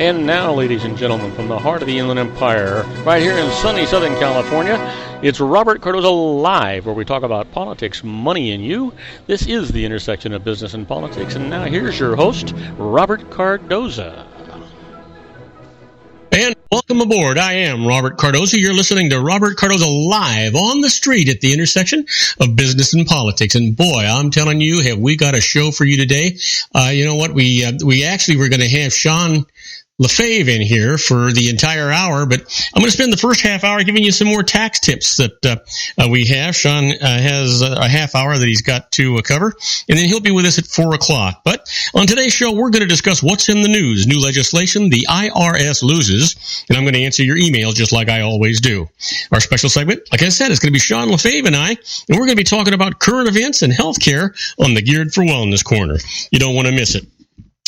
And now, ladies and gentlemen, from the heart of the Inland Empire, right here in sunny Southern California, it's Robert Cardoza Live, where we talk about politics, money, and you. This is the intersection of business and politics. And now here's your host, Robert Cardoza. And welcome aboard. I am Robert Cardoza. You're listening to Robert Cardoza Live on the street at the intersection of business and politics. And boy, I'm telling you, have we got a show for you today. You know what? We actually were going to have Sean LaFave in here for the entire hour, but I'm going to spend the first half hour giving you some more tax tips that we have. Sean has a half hour that he's got to cover, and then he'll be with us at 4 o'clock. But on today's show, we're going to discuss what's in the news. New legislation, the IRS loses, and I'm going to answer your email just like I always do. Our special segment, like I said, is going to be Sean LaFave and I, and we're going to be talking about current events and healthcare on the Geared for Wellness Corner. You don't want to miss it.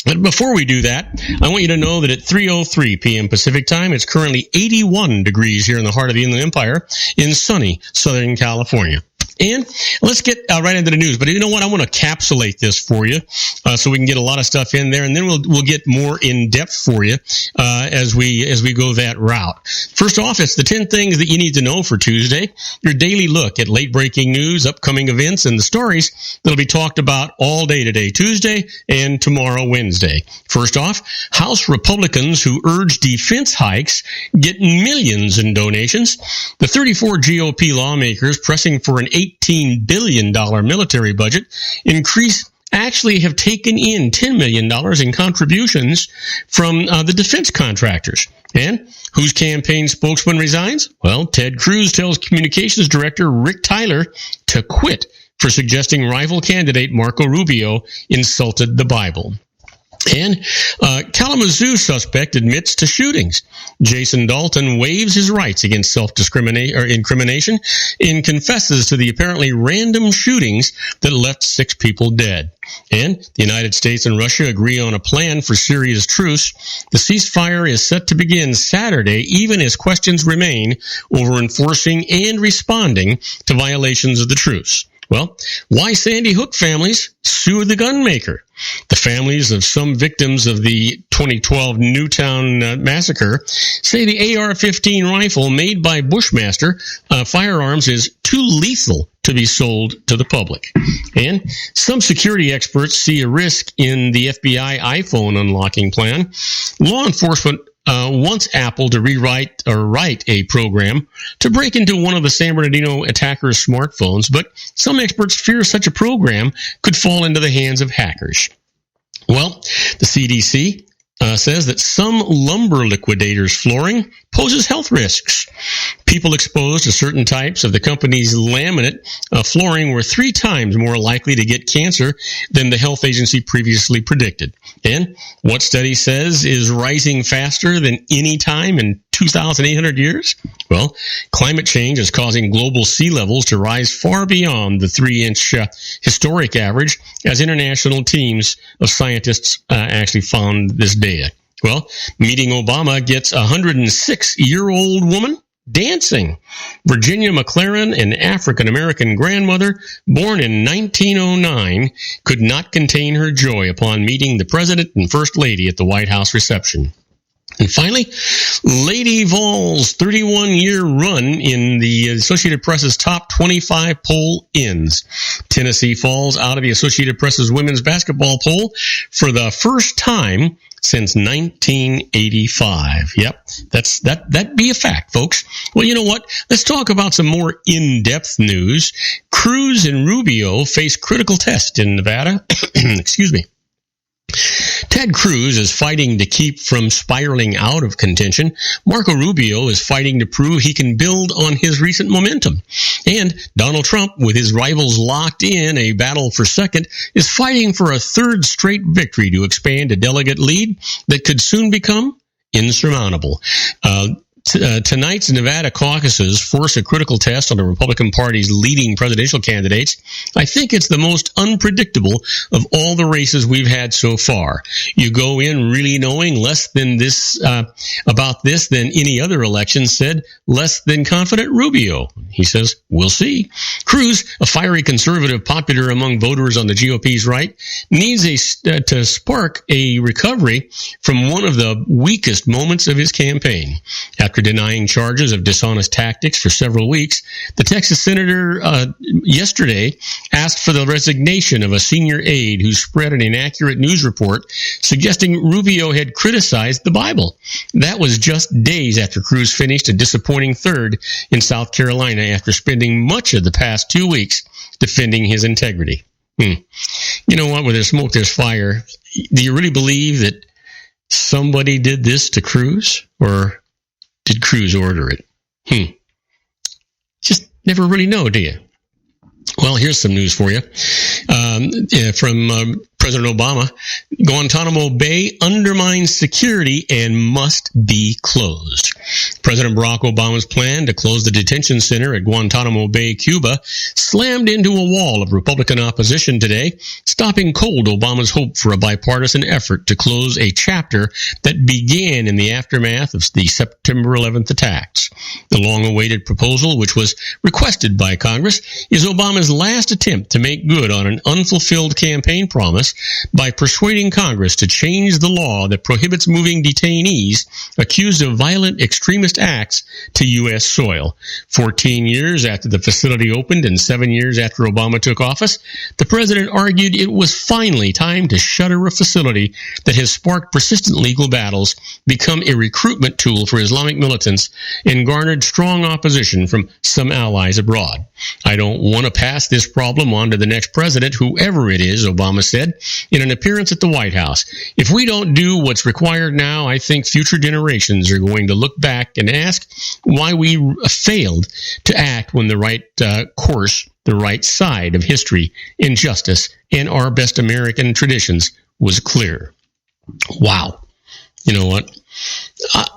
But before we do that, I want you to know that at 3:03 p.m. Pacific time, it's currently 81 degrees here in the heart of the Inland Empire in sunny Southern California. And let's get right into the news. But you know what? I want to capsulate this for you so we can get a lot of stuff in there, and then we'll get more in depth for you as we go that route. First off, it's the 10 things that you need to know for Tuesday. Your daily look at late breaking news, upcoming events, and the stories that'll be talked about all day today, Tuesday, and tomorrow, Wednesday. First off, House Republicans who urge defense hikes get millions in donations. The 34 GOP lawmakers pressing for an $18 billion military budget increase actually have taken in $10 million in contributions from the defense contractors. And whose campaign spokesman resigns? Well, Ted Cruz tells communications director Rick Tyler to quit for suggesting rival candidate Marco Rubio insulted the Bible. And Kalamazoo suspect admits to shootings. Jason Dalton waives his rights against self-discrimination or incrimination and confesses to the apparently random shootings that left 6 people dead. And the United States and Russia agree on a plan for Syria's truce. The ceasefire is set to begin Saturday, even as questions remain over enforcing and responding to violations of the truce. Well, why Sandy Hook families sue the gunmaker? The families of some victims of the 2012 Newtown massacre say the AR-15 rifle made by Bushmaster Firearms is too lethal to be sold to the public. And some security experts see a risk in the FBI iPhone unlocking plan. Law enforcement wants Apple to write a program to break into one of the San Bernardino attackers' smartphones, but some experts fear such a program could fall into the hands of hackers. Well, the CDC says that some lumber liquidators' flooring poses health risks. People exposed to certain types of the company's laminate flooring were 3 times more likely to get cancer than the health agency previously predicted. And what study says is rising faster than any time in 2,800 years? Well, climate change is causing global sea levels to rise far beyond the 3-inch historic average, as international teams of scientists actually found this data. Well, meeting Obama gets a 106-year-old woman dancing. Virginia McLaren, an African-American grandmother born in 1909, could not contain her joy upon meeting the president and first lady at the White House reception. And finally, Lady Vol's 31-year run in the Associated Press's top 25 poll ends. Tennessee falls out of the Associated Press's women's basketball poll for the first time since 1985. Yep, that'd be a fact, folks. Well, you know what? Let's talk about some more in-depth news. Cruz and Rubio face critical test in Nevada. Excuse me. Ted Cruz is fighting to keep from spiraling out of contention. Marco Rubio is fighting to prove he can build on his recent momentum. And Donald Trump, with his rivals locked in a battle for second, is fighting for a third straight victory to expand a delegate lead that could soon become insurmountable. Tonight's Nevada caucuses force a critical test on the Republican Party's leading presidential candidates. I think it's the most unpredictable of all the races we've had so far. You go in really knowing less than this about this than any other election, said less than confident Rubio. He says, we'll see. Cruz, a fiery conservative popular among voters on the GOP's right, needs to spark a recovery from one of the weakest moments of his campaign. After denying charges of dishonest tactics for several weeks, the Texas senator yesterday asked for the resignation of a senior aide who spread an inaccurate news report suggesting Rubio had criticized the Bible. That was just days after Cruz finished a disappointing third in South Carolina after spending much of the past 2 weeks defending his integrity. You know what? Where there's smoke, there's fire. Do you really believe that somebody did this to Cruz, or did Cruz order it? Just never really know, do you? Well, here's some news for you from President Obama. Guantanamo Bay undermines security and must be closed. President Barack Obama's plan to close the detention center at Guantanamo Bay, Cuba, slammed into a wall of Republican opposition today, stopping cold Obama's hope for a bipartisan effort to close a chapter that began in the aftermath of the September 11th attacks. The long-awaited proposal, which was requested by Congress, is Obama's last attempt to make good on an unfulfilled campaign promise by persuading Congress to change the law that prohibits moving detainees accused of violent extremist acts to U.S. soil. 14 years after the facility opened and 7 years after Obama took office, the president argued it was finally time to shutter a facility that has sparked persistent legal battles, become a recruitment tool for Islamic militants, and garnered strong opposition from some allies abroad. I don't want to pass this problem on to the next president, whoever it is, Obama said in an appearance at the White House. If we don't do what's required now, I think future generations are going to look back and ask why we failed to act when the right course, the right side of history and justice and our best American traditions was clear. Wow. You know what?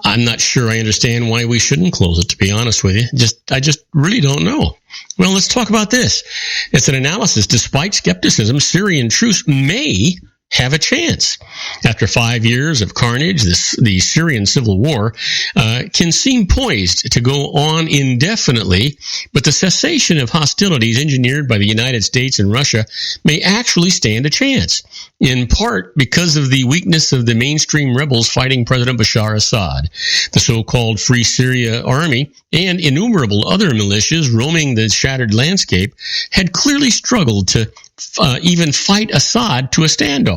I'm not sure I understand why we shouldn't close it, to be honest with you. I just really don't know. Well, let's talk about this. It's an analysis. Despite skepticism, Syrian truce may have a chance. After 5 years of carnage, the Syrian civil war can seem poised to go on indefinitely, but the cessation of hostilities engineered by the United States and Russia may actually stand a chance, in part because of the weakness of the mainstream rebels fighting President Bashar Assad. The so-called Free Syria Army and innumerable other militias roaming the shattered landscape had clearly struggled to even fight Assad to a standoff.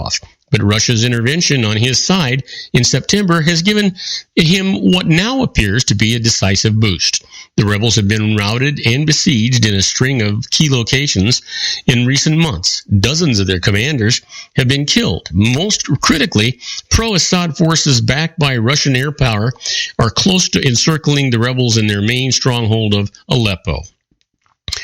But Russia's intervention on his side in September has given him what now appears to be a decisive boost. The rebels have been routed and besieged in a string of key locations in recent months. Dozens of their commanders have been killed. Most critically, pro-Assad forces backed by Russian air power are close to encircling the rebels in their main stronghold of Aleppo,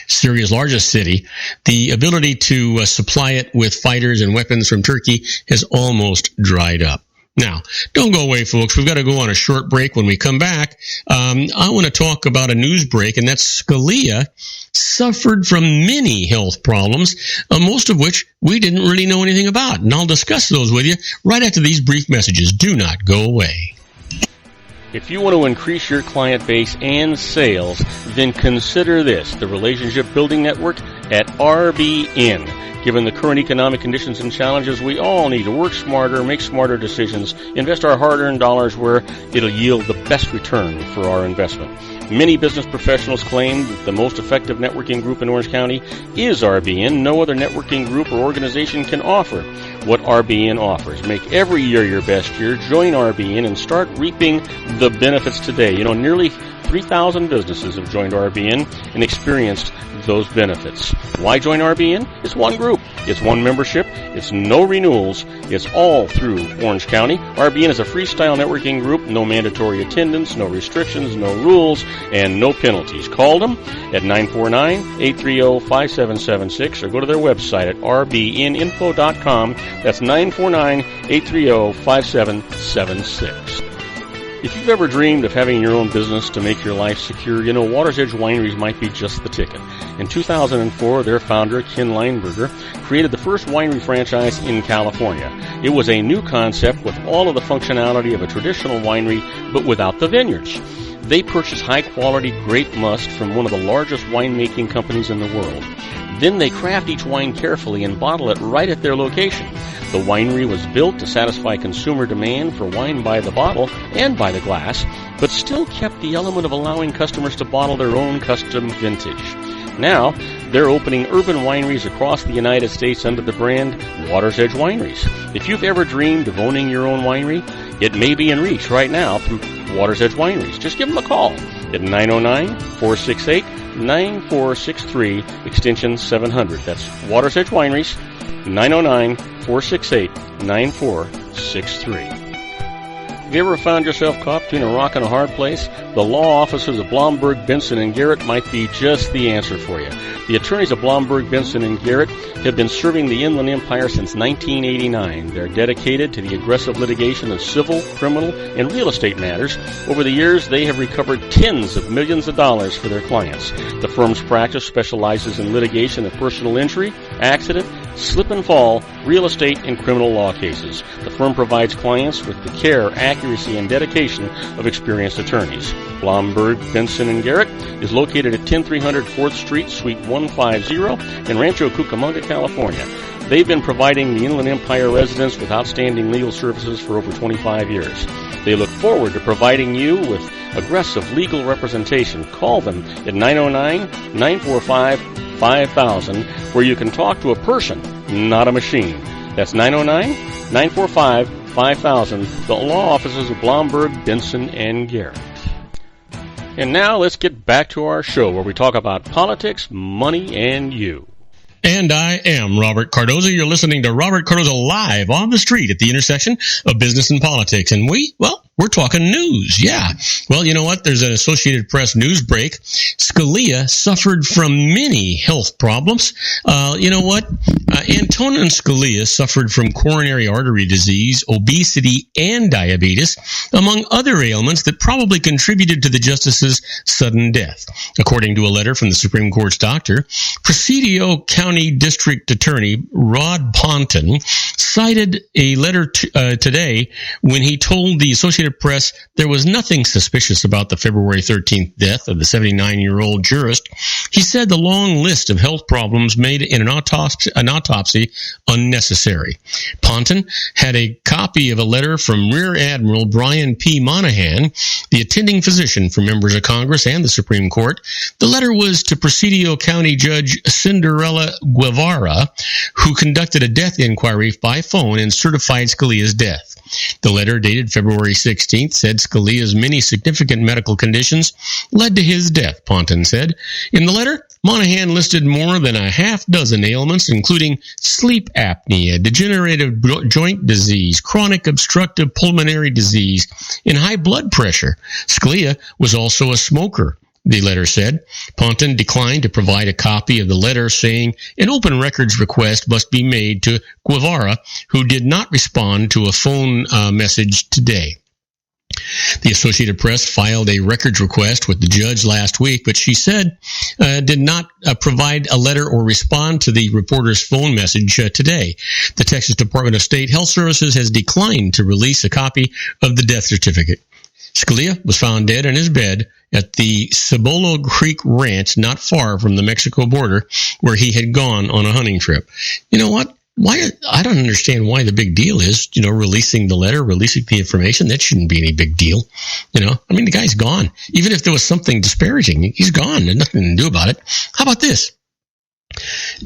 Syria's largest city. The ability to supply it with fighters and weapons from Turkey has almost dried up. Now, don't go away, folks. We've got to go on a short break. When we come back, I want to talk about a news break, and that's Scalia suffered from many health problems, most of which we didn't really know anything about. And I'll discuss those with you right after these brief messages. Do not go away. If you want to increase your client base and sales, then consider this, the Relationship Building Network at RBN. Given the current economic conditions and challenges, we all need to work smarter, make smarter decisions, invest our hard-earned dollars where it'll yield the best return for our investment. Many business professionals claim that the most effective networking group in Orange County is RBN. No other networking group or organization can offer what RBN offers. Make every year your best year. Join RBN and start reaping the benefits today. You know, nearly 3,000 businesses have joined RBN and experienced those benefits. Why join RBN? It's one group. It's one membership. It's no renewals. It's all through Orange County. RBN is a freestyle networking group. No mandatory attendance, no restrictions, no rules, and no penalties. Call them at 949-830-5776 or go to their website at rbninfo.com. That's 949-830-5776. If you've ever dreamed of having your own business to make your life secure, you know Water's Edge Wineries might be just the ticket. In 2004, their founder, Ken Lineberger, created the first winery franchise in California. It was a new concept with all of the functionality of a traditional winery, but without the vineyards. They purchase high-quality grape must from one of the largest winemaking companies in the world. Then they craft each wine carefully and bottle it right at their location. The winery was built to satisfy consumer demand for wine by the bottle and by the glass, but still kept the element of allowing customers to bottle their own custom vintage. Now, they're opening urban wineries across the United States under the brand Water's Edge Wineries. If you've ever dreamed of owning your own winery, it may be in reach right now through Water's Edge Wineries. Just give them a call at 909-468-9463, extension 700. That's Water's Edge Wineries, 909-468-9463. Have you ever found yourself caught between a rock and a hard place? The law offices of Blomberg, Benson & Garrett might be just the answer for you. The attorneys of Blomberg, Benson & Garrett have been serving the Inland Empire since 1989. They're dedicated to the aggressive litigation of civil, criminal, and real estate matters. Over the years, they have recovered tens of millions of dollars for their clients. The firm's practice specializes in litigation of personal injury, accident, slip and fall, real estate, and criminal law cases. The firm provides clients with the care, accuracy, and dedication of experienced attorneys. Blomberg, Benson & Garrett is located at 10300 4th Street, Suite 150 in Rancho Cucamonga, California. They've been providing the Inland Empire residents with outstanding legal services for over 25 years. They look forward to providing you with aggressive legal representation. Call them at 909-945-5000, where you can talk to a person, not a machine. That's 909-945-5000, the law offices of Blomberg, Benson & Garrett. And now let's get back to our show where we talk about politics, money, and you. And I am Robert Cardoza. You're listening to Robert Cardoza live on the street at the intersection of business and politics. And we're talking news. Yeah. Well, you know what? There's an Associated Press news break. Scalia suffered from many health problems. You know what? Antonin Scalia suffered from coronary artery disease, obesity, and diabetes, among other ailments that probably contributed to the justice's sudden death. According to a letter from the Supreme Court's doctor, Presidio County District Attorney Rod Ponton cited a letter today when he told the Associated Press there was nothing suspicious about the February 13th death of the 79-year-old jurist. He said the long list of health problems made in an autopsy unnecessary. Ponton had a copy of a letter from Rear Admiral Brian P. Monahan, the attending physician for members of Congress and the Supreme Court. The letter was to Presidio County Judge Cinderella Guevara, who conducted a death inquiry by phone and certified Scalia's death. The letter, dated February 16th, said Scalia's many significant medical conditions led to his death, Ponton said. In the letter, Monahan listed more than a half dozen ailments, including sleep apnea, degenerative joint disease, chronic obstructive pulmonary disease, and high blood pressure. Scalia was also a smoker, the letter said. Ponton declined to provide a copy of the letter, saying an open records request must be made to Guevara, who did not respond to a phone message today. The Associated Press filed a records request with the judge last week, but she said did not provide a letter or respond to the reporter's phone message today. The Texas Department of State Health Services has declined to release a copy of the death certificate. Scalia was found dead in his bed at the Cibolo Creek Ranch, not far from the Mexico border, where he had gone on a hunting trip. You know what? I don't understand why the big deal is, releasing the letter, releasing the information. That shouldn't be any big deal. I mean, the guy's gone. Even if there was something disparaging, he's gone. There's nothing to do about it. How about this?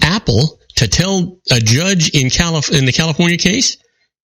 Apple, to tell a judge in the California case,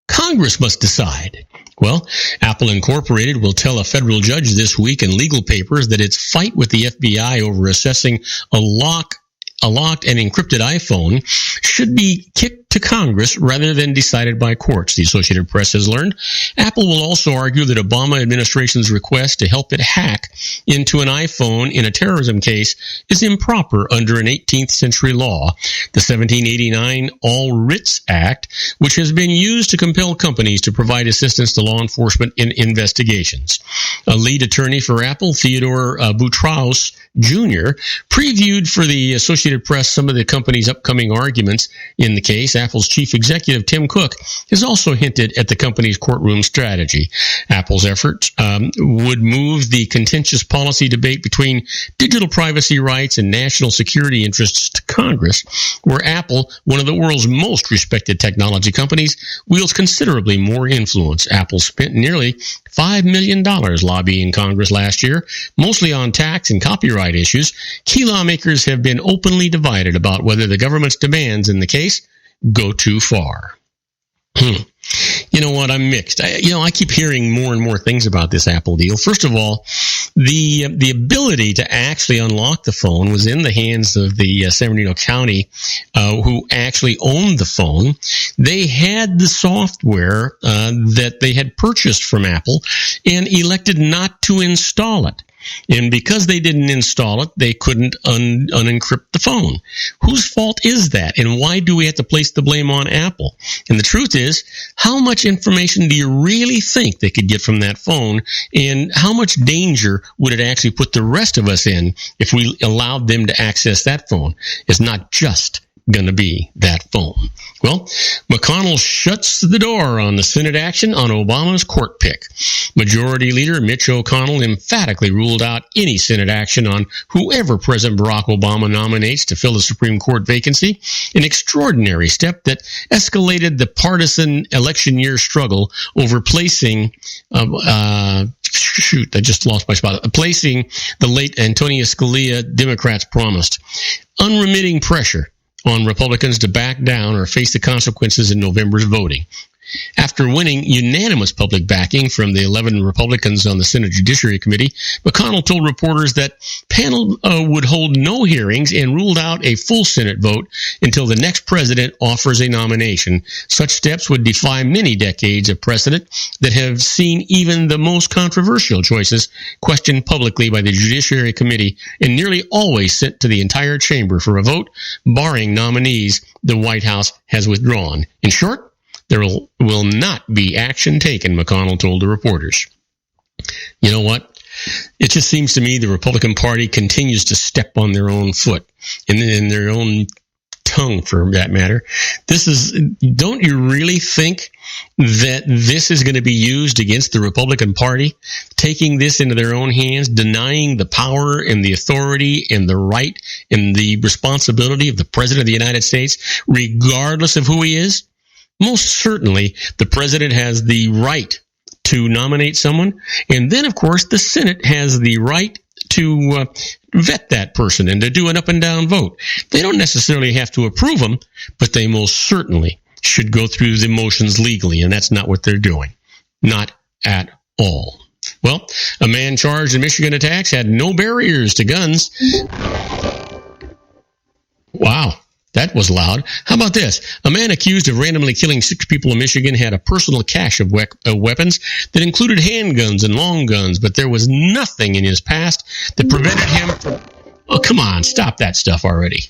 Congress must decide. Well, Apple Incorporated will tell a federal judge this week in legal papers that its fight with the FBI over assessing a locked and encrypted iPhone should be kicked to Congress rather than decided by courts, the Associated Press has learned. Apple will also argue that Obama administration's request to help it hack into an iPhone in a terrorism case is improper under an 18th century law, the 1789 All Writs Act, which has been used to compel companies to provide assistance to law enforcement in investigations. A lead attorney for Apple, Theodore Boutraus Jr., previewed for the Associated Press some of the company's upcoming arguments in the case. Apple's chief executive, Tim Cook, has also hinted at the company's courtroom strategy. Apple's efforts would move the contentious policy debate between digital privacy rights and national security interests to Congress, where Apple, one of the world's most respected technology companies, wields considerably more influence. Apple spent nearly $5 million lobbying Congress last year, mostly on tax and copyright issues. Key lawmakers have been openly divided about whether the government's demands in the case go too far. You know what? I'm mixed. I keep hearing more and more things about this Apple deal. First of all, the ability to actually unlock the phone was in the hands of the San Bernardino County, who actually owned the phone. They had the software that they had purchased from Apple and elected not to install it. And because they didn't install it, they couldn't unencrypt the phone. Whose fault is that? And why do we have to place the blame on Apple? And the truth is, how much information do you really think they could get from that phone? And how much danger would it actually put the rest of us in if we allowed them to access that phone? It's not just going to be that phone. Well, McConnell shuts the door on the Senate action on Obama's court pick. Majority Leader Mitch McConnell emphatically ruled out any Senate action on whoever President Barack Obama nominates to fill the Supreme Court vacancy, an extraordinary step that escalated the partisan election year struggle over placing I just lost my spot. Placing the late Antonin Scalia, Democrats promised. Unremitting pressure on Republicans to back down or face the consequences in November's voting. After winning unanimous public backing from the 11 Republicans on the Senate Judiciary Committee, McConnell told reporters that panel would hold no hearings and ruled out a full Senate vote until the next president offers a nomination. Such steps would defy many decades of precedent that have seen even the most controversial choices questioned publicly by the Judiciary Committee and nearly always sent to the entire chamber for a vote, barring nominees the White House has withdrawn. In short, there will not be action taken, McConnell told the reporters. You know what? It just seems to me the Republican Party continues to step on their own foot and in their own tongue, for that matter. Don't you really think that this is going to be used against the Republican Party, taking this into their own hands, denying the power and the authority and the right and the responsibility of the President of the United States, regardless of who he is? Most certainly, the president has the right to nominate someone, and then, of course, the Senate has the right to vet that person and to do an up-and-down vote. They don't necessarily have to approve them, but they most certainly should go through the motions legally, and that's not what they're doing. Not at all. Well, a man charged in Michigan attacks had no barriers to guns. Wow. That was loud. How about this? A man accused of randomly killing 6 people in Michigan had a personal cache of weapons that included handguns and long guns, but there was nothing in his past that prevented him from... Oh, come on, stop that stuff already.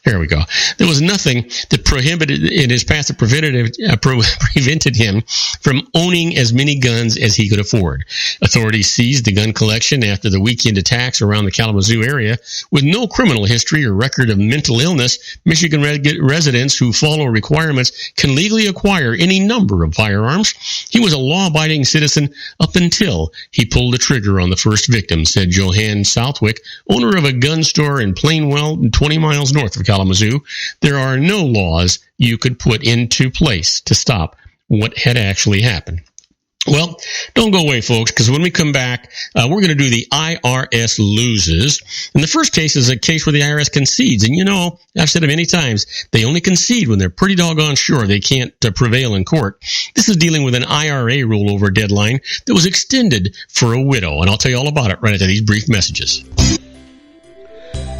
Here we go. There was nothing that prohibited in his past that prevented him from owning as many guns as he could afford. Authorities seized the gun collection after the weekend attacks around the Kalamazoo area. With no criminal history or record of mental illness, Michigan residents who follow requirements can legally acquire any number of firearms. He was a law-abiding citizen up until he pulled the trigger on the first victim, said Johann Southwick, owner of a gun store in Plainwell, 20 miles north of Kalamazoo. There are no laws you could put into place to stop what had actually happened. Well, don't go away, folks, because when we come back, we're going to do the IRS loses. And the first case is a case where the IRS concedes. And, you know, I've said it many times, they only concede when they're pretty doggone sure they can't prevail in court. This is dealing with an IRA rollover deadline that was extended for a widow. And I'll tell you all about it right after these brief messages.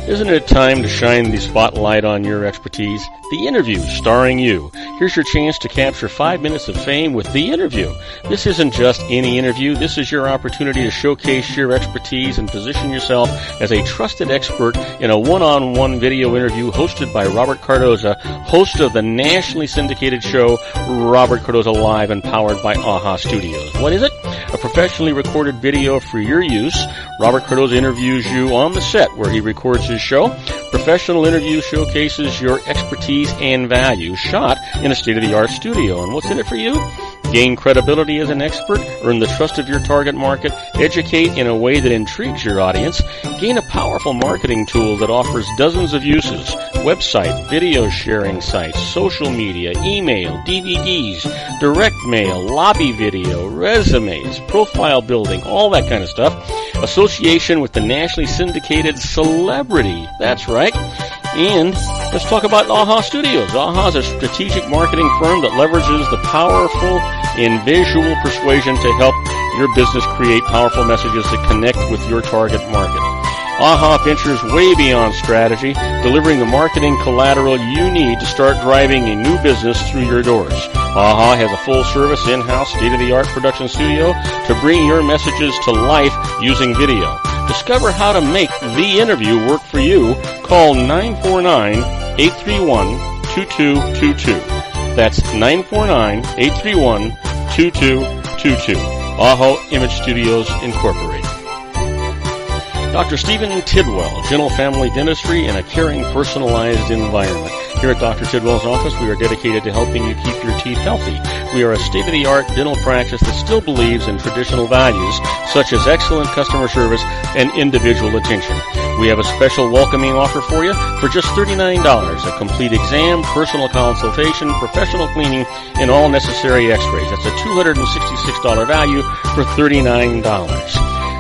Isn't it time to shine the spotlight on your expertise? The Interview, starring you. Here's your chance to capture 5 minutes of fame with The Interview. This isn't just any interview. This is your opportunity to showcase your expertise and position yourself as a trusted expert in a one-on-one video interview hosted by Robert Cardoza, host of the nationally syndicated show Robert Cardoza Live and powered by AHA Studios. What is it? A professionally recorded video for your use. Robert Cardoza interviews you on the set where he records his show. Professional interview showcases your expertise and value, shot in a state-of-the-art studio. And what's in it for you? Gain credibility as an expert, earn the trust of your target market, educate in a way that intrigues your audience, gain a powerful marketing tool that offers dozens of uses, website, video sharing sites, social media, email, DVDs, direct mail, lobby video, resumes, profile building, all that kind of stuff. Association with the nationally syndicated celebrity. That's right. And let's talk about AHA Studios. AHA is a strategic marketing firm that leverages the powerful and visual persuasion to help your business create powerful messages that connect with your target market. AHA ventures way beyond strategy, delivering the marketing collateral you need to start driving a new business through your doors. AHA has a full-service, in-house, state-of-the-art production studio to bring your messages to life using video. Discover how to make The Interview work for you. Call 949-831-2222. That's 949-831-2222. AHA Image Studios Incorporated. Dr. Stephen Tidwell, Gentle Family Dentistry in a caring, personalized environment. Here at Dr. Tidwell's office, we are dedicated to helping you keep your teeth healthy. We are a state-of-the-art dental practice that still believes in traditional values, such as excellent customer service and individual attention. We have a special welcoming offer for you for just $39, a complete exam, personal consultation, professional cleaning, and all necessary x-rays. That's a $266 value for $39.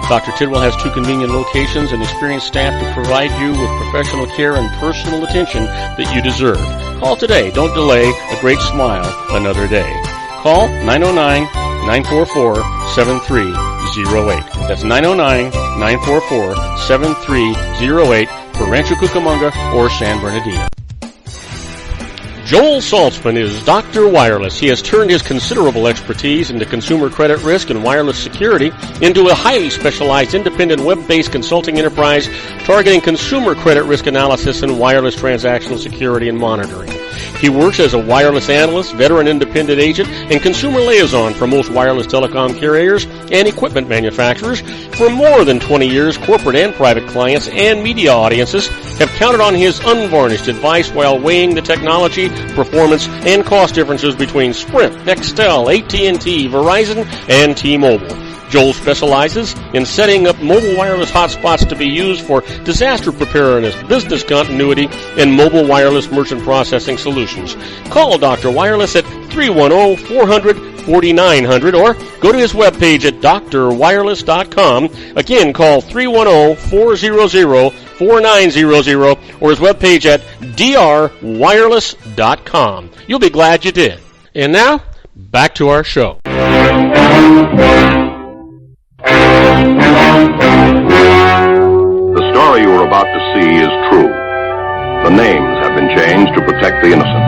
Dr. Tidwell has 2 convenient locations and experienced staff to provide you with professional care and personal attention that you deserve. Call today. Don't delay. A great smile another day. Call 909-944-7308. That's 909-944-7308 for Rancho Cucamonga or San Bernardino. Joel Saltzman is Dr. Wireless. He has turned his considerable expertise into consumer credit risk and wireless security into a highly specialized independent web-based consulting enterprise targeting consumer credit risk analysis and wireless transactional security and monitoring. He works as a wireless analyst, veteran independent agent, and consumer liaison for most wireless telecom carriers and equipment manufacturers. For more than 20 years, corporate and private clients and media audiences have counted on his unvarnished advice while weighing the technology, performance, and cost differences between Sprint, Nextel, AT&T, Verizon, and T-Mobile. Joel specializes in setting up mobile wireless hotspots to be used for disaster preparedness, business continuity, and mobile wireless merchant processing solutions. Call Dr. Wireless at 310-400-4900 or go to his webpage at drwireless.com. Again, call 310-400-4900 or his webpage at drwireless.com. You'll be glad you did. And now, back to our show. The story you are about to see is true. The names have been changed to protect the innocent.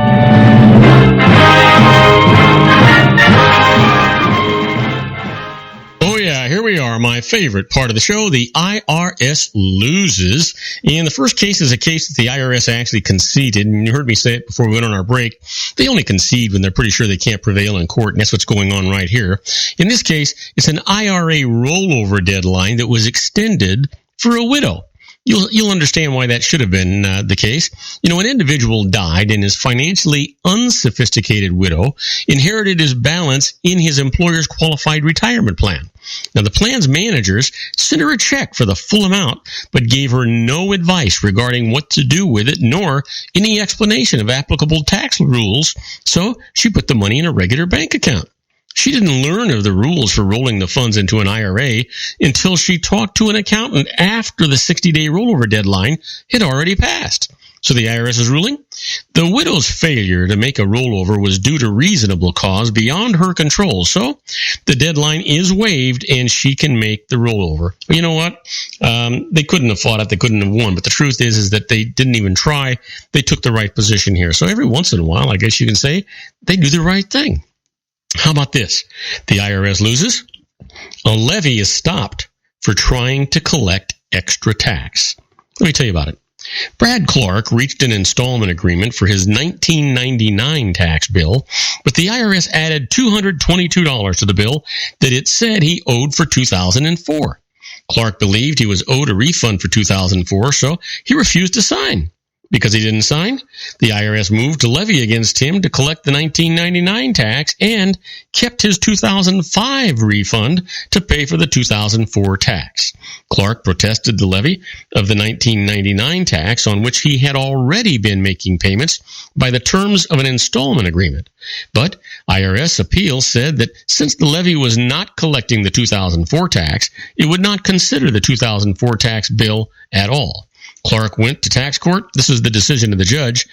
Oh yeah, here we are, my favorite part of the show. The IRS loses. And the first case is a case that the IRS actually conceded. And you heard me say it before we went on our break. They only concede when they're pretty sure they can't prevail in court. And that's what's going on right here. In this case, it's an IRA rollover deadline that was extended for a widow. You'll understand why that should have been the case. You know, an individual died and his financially unsophisticated widow inherited his balance in his employer's qualified retirement plan. Now, the plan's managers sent her a check for the full amount, but gave her no advice regarding what to do with it, nor any explanation of applicable tax rules, so she put the money in a regular bank account. She didn't learn of the rules for rolling the funds into an IRA until she talked to an accountant after the 60-day rollover deadline had already passed. So the IRS is ruling the widow's failure to make a rollover was due to reasonable cause beyond her control. So the deadline is waived and she can make the rollover. You know what? They couldn't have fought it. They couldn't have won. But the truth is that they didn't even try. They took the right position here. So every once in a while, I guess you can say, they do the right thing. How about this? The IRS loses. A levy is stopped for trying to collect extra tax. Let me tell you about it. Brad Clark reached an installment agreement for his 1999 tax bill, but the IRS added $222 to the bill that it said he owed for 2004. Clark believed he was owed a refund for 2004, so he refused to sign. Because he didn't sign, the IRS moved to levy against him to collect the 1999 tax and kept his 2005 refund to pay for the 2004 tax. Clark protested the levy of the 1999 tax on which he had already been making payments by the terms of an installment agreement. But IRS appeals said that since the levy was not collecting the 2004 tax, it would not consider the 2004 tax bill at all. Clark went to tax court. This is the decision of the judge.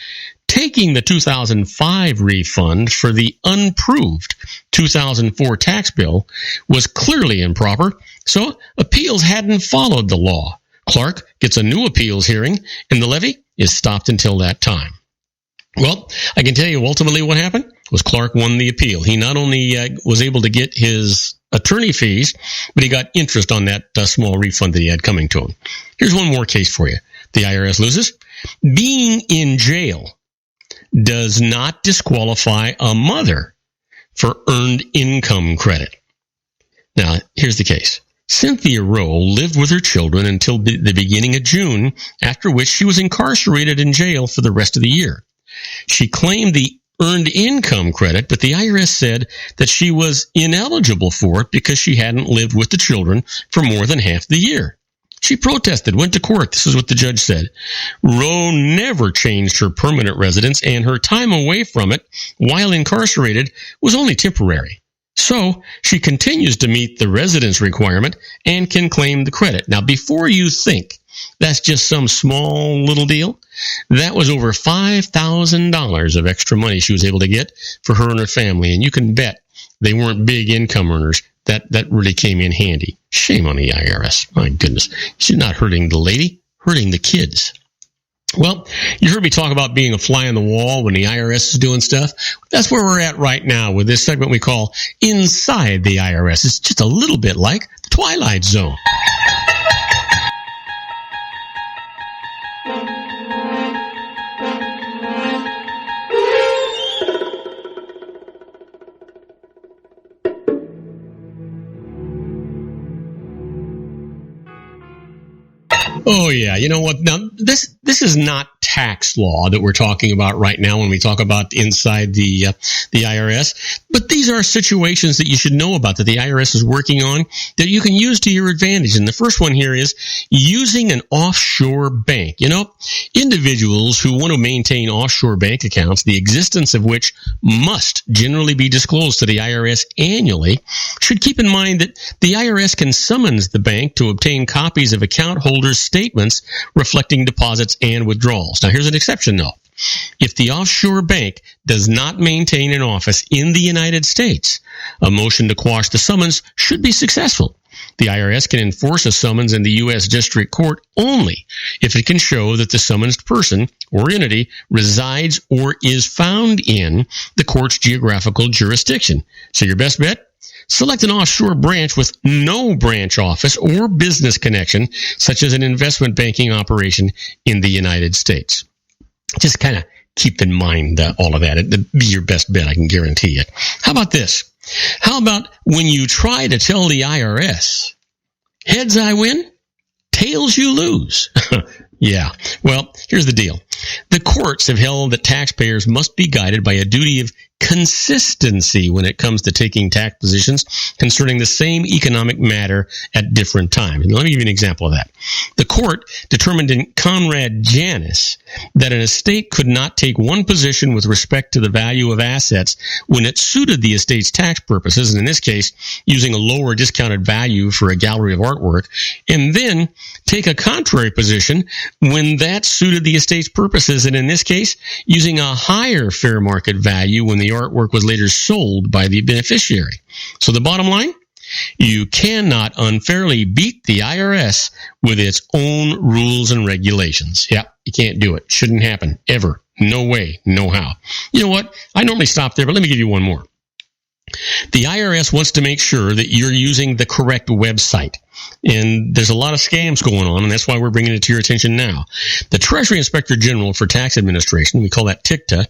Taking the 2005 refund for the unproved 2004 tax bill was clearly improper, so appeals hadn't followed the law. Clark gets a new appeals hearing, and the levy is stopped until that time. Well, I can tell you ultimately what happened was Clark won the appeal. He not only was able to get his attorney fees, but he got interest on that small refund that he had coming to him. Here's one more case for you. The IRS loses. Being in jail does not disqualify a mother for earned income credit. Now, here's the case. Cynthia Rowe lived with her children until the beginning of June, after which she was incarcerated in jail for the rest of the year. She claimed the earned income credit, but the IRS said that she was ineligible for it because she hadn't lived with the children for more than half the year. She protested, went to court. This is what the judge said. Rowe never changed her permanent residence, and her time away from it while incarcerated was only temporary. So she continues to meet the residence requirement and can claim the credit. Now, before you think that's just some small little deal, that was over $5,000 of extra money she was able to get for her and her family, and you can bet they weren't big income earners. That really came in handy. Shame on the IRS. My goodness. She's not hurting the lady, hurting the kids. Well, you heard me talk about being a fly on the wall when the IRS is doing stuff. That's where we're at right now with this segment we call Inside the IRS. It's just a little bit like the Twilight Zone. Oh, yeah. You know what? Now, this is not tax law that we're talking about right now when we talk about inside the IRS. But these are situations that you should know about that the IRS is working on that you can use to your advantage. And the first one here is using an offshore bank. You know, individuals who want to maintain offshore bank accounts, the existence of which must generally be disclosed to the IRS annually, should keep in mind that the IRS can summons the bank to obtain copies of account holders' statements reflecting deposits and withdrawals. Now, here's an exception, though. If the offshore bank does not maintain an office in the United States, a motion to quash the summons should be successful. The IRS can enforce a summons in the U.S. District Court only if it can show that the summoned person or entity resides or is found in the court's geographical jurisdiction. So your best bet? Select an offshore branch with no branch office or business connection, such as an investment banking operation in the United States. Just kind of keep in mind all of that. It'd be your best bet, I can guarantee it. How about this? How about when you try to tell the IRS, heads I win, tails you lose? Yeah. Well, here's the deal. The courts have held that taxpayers must be guided by a duty of consistency when it comes to taking tax positions concerning the same economic matter at different times. And let me give you an example of that. The court determined in Conrad Janis that an estate could not take one position with respect to the value of assets when it suited the estate's tax purposes, and in this case, using a lower discounted value for a gallery of artwork, and then take a contrary position when that suited the estate's purposes, and in this case, using a higher fair market value when the artwork was later sold by the beneficiary. So the bottom line, you cannot unfairly beat the IRS with its own rules and regulations. Yeah, you can't do it. Shouldn't happen. Ever. No way. No how. You know what? I normally stop there, but let me give you one more. The IRS wants to make sure that you're using the correct website. And there's a lot of scams going on, and that's why we're bringing it to your attention now. The Treasury Inspector General for Tax Administration, we call that TICTA,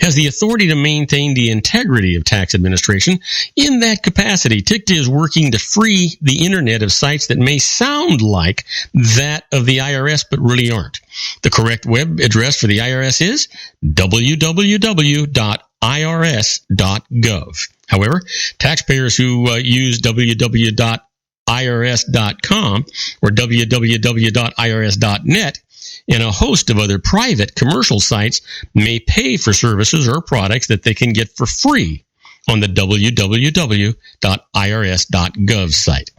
has the authority to maintain the integrity of tax administration. In that capacity, TICTA is working to free the Internet of sites that may sound like that of the IRS, but really aren't. The correct web address for the IRS is www.irs.gov. However, taxpayers who use www.irs.com or www.irs.net and a host of other private commercial sites may pay for services or products that they can get for free on the www.irs.gov site.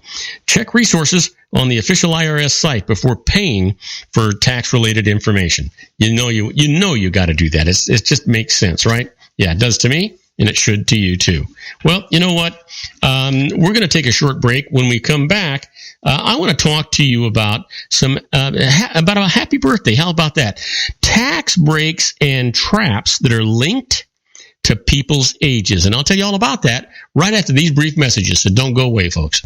Check resources on the official IRS site before paying for tax-related information. You know you got to do that. It just makes sense, right? Yeah, it does to me. And it should to you, too. Well, you know what? We're going to take a short break. When we come back, I want to talk to you about about a happy birthday. How about that? Tax breaks and traps that are linked to people's ages. And I'll tell you all about that right after these brief messages. So don't go away, folks.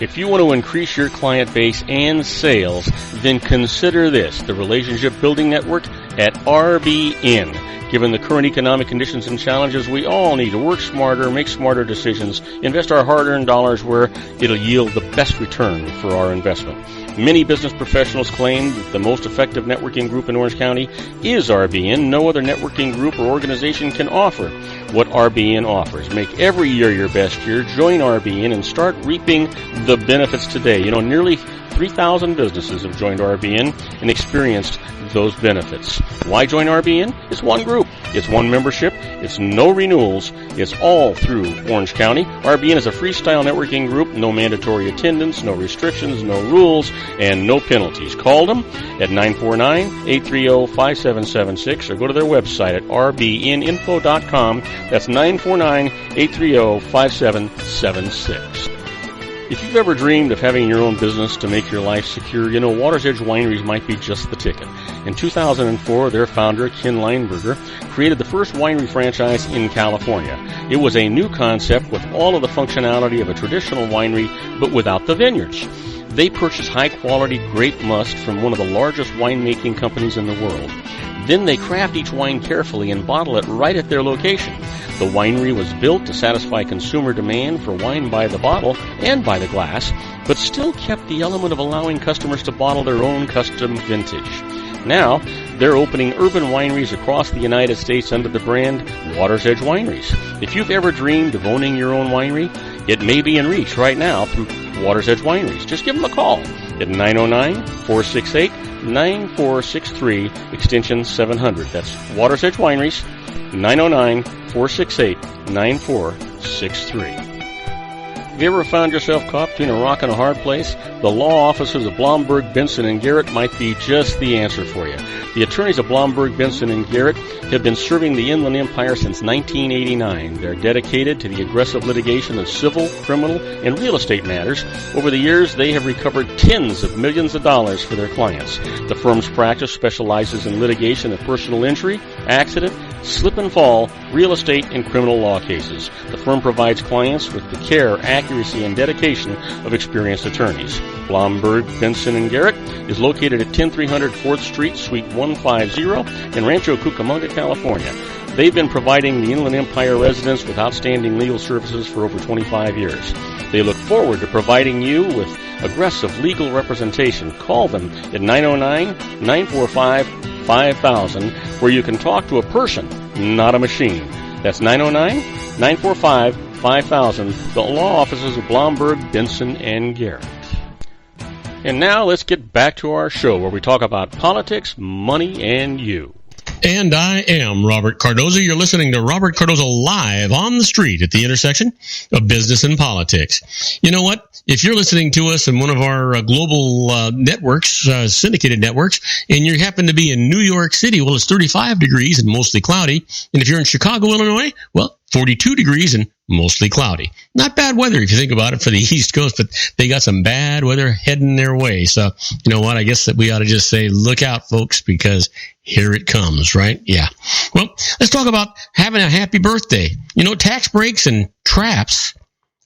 If you want to increase your client base and sales, then consider this, the Relationship Building Network at RBN. Given the current economic conditions and challenges, we all need to work smarter, make smarter decisions, invest our hard-earned dollars where it'll yield the best return for our investment. Many business professionals claim that the most effective networking group in Orange County is RBN. No other networking group or organization can offer what RBN offers. Make every year your best year. Join RBN and start reaping the benefits today. You know, nearly 3,000 businesses have joined RBN and experienced those benefits. Why join RBN? It's one group. It's one membership. It's no renewals. It's all through Orange County. RBN is a freestyle networking group. No mandatory attendance, no restrictions, no rules, and no penalties. Call them at 949-830-5776 or go to their website at rbninfo.com. That's 949-830-5776. If you've ever dreamed of having your own business to make your life secure, you know Water's Edge Wineries might be just the ticket. In 2004, their founder, Ken Leinberger, created the first winery franchise in California. It was a new concept with all of the functionality of a traditional winery, but without the vineyards. They purchase high-quality grape must from one of the largest winemaking companies in the world. Then they craft each wine carefully and bottle it right at their location. The winery was built to satisfy consumer demand for wine by the bottle and by the glass, but still kept the element of allowing customers to bottle their own custom vintage. Now, they're opening urban wineries across the United States under the brand Water's Edge Wineries. If you've ever dreamed of owning your own winery, it may be in reach right now through Water's Edge Wineries. Just give them a call at 909-468-9463, extension 700. That's Water's Edge Wineries, 909-468-9463. Have you ever found yourself caught between a rock and a hard place? The law offices of Blomberg, Benson, & Garrett might be just the answer for you. The attorneys of Blomberg, Benson, & Garrett have been serving the Inland Empire since 1989. They're dedicated to the aggressive litigation of civil, criminal, and real estate matters. Over the years, they have recovered tens of millions of dollars for their clients. The firm's practice specializes in litigation of personal injury, accident, slip and fall, real estate, and criminal law cases. The firm provides clients with the care, accuracy, and dedication of experienced attorneys. Blomberg, Benson, & Garrett is located at 10300 4th Street, Suite 150 in Rancho Cucamonga, California. They've been providing the Inland Empire residents with outstanding legal services for over 25 years. They look forward to providing you with aggressive legal representation. Call them at 909-945-5000, where you can talk to a person not a machine. That's 909-945-5000, the law offices of Blomberg, Benson, and Garrett. And now let's get back to our show where we talk about politics, money, and you. And I am Robert Cardoza. You're listening to Robert Cardoza live on the street at the intersection of business and politics. You know what? If you're listening to us in one of our global networks, syndicated networks, and you happen to be in New York City, well, it's 35 degrees and mostly cloudy. And if you're in Chicago, Illinois, well, 42 degrees and mostly cloudy. Not bad weather if you think about it for the East Coast, but they got some bad weather heading their way. So, you know what? I guess that we ought to just say, look out, folks, because here it comes, right? Yeah. Well, let's talk about having a happy birthday. You know, tax breaks and traps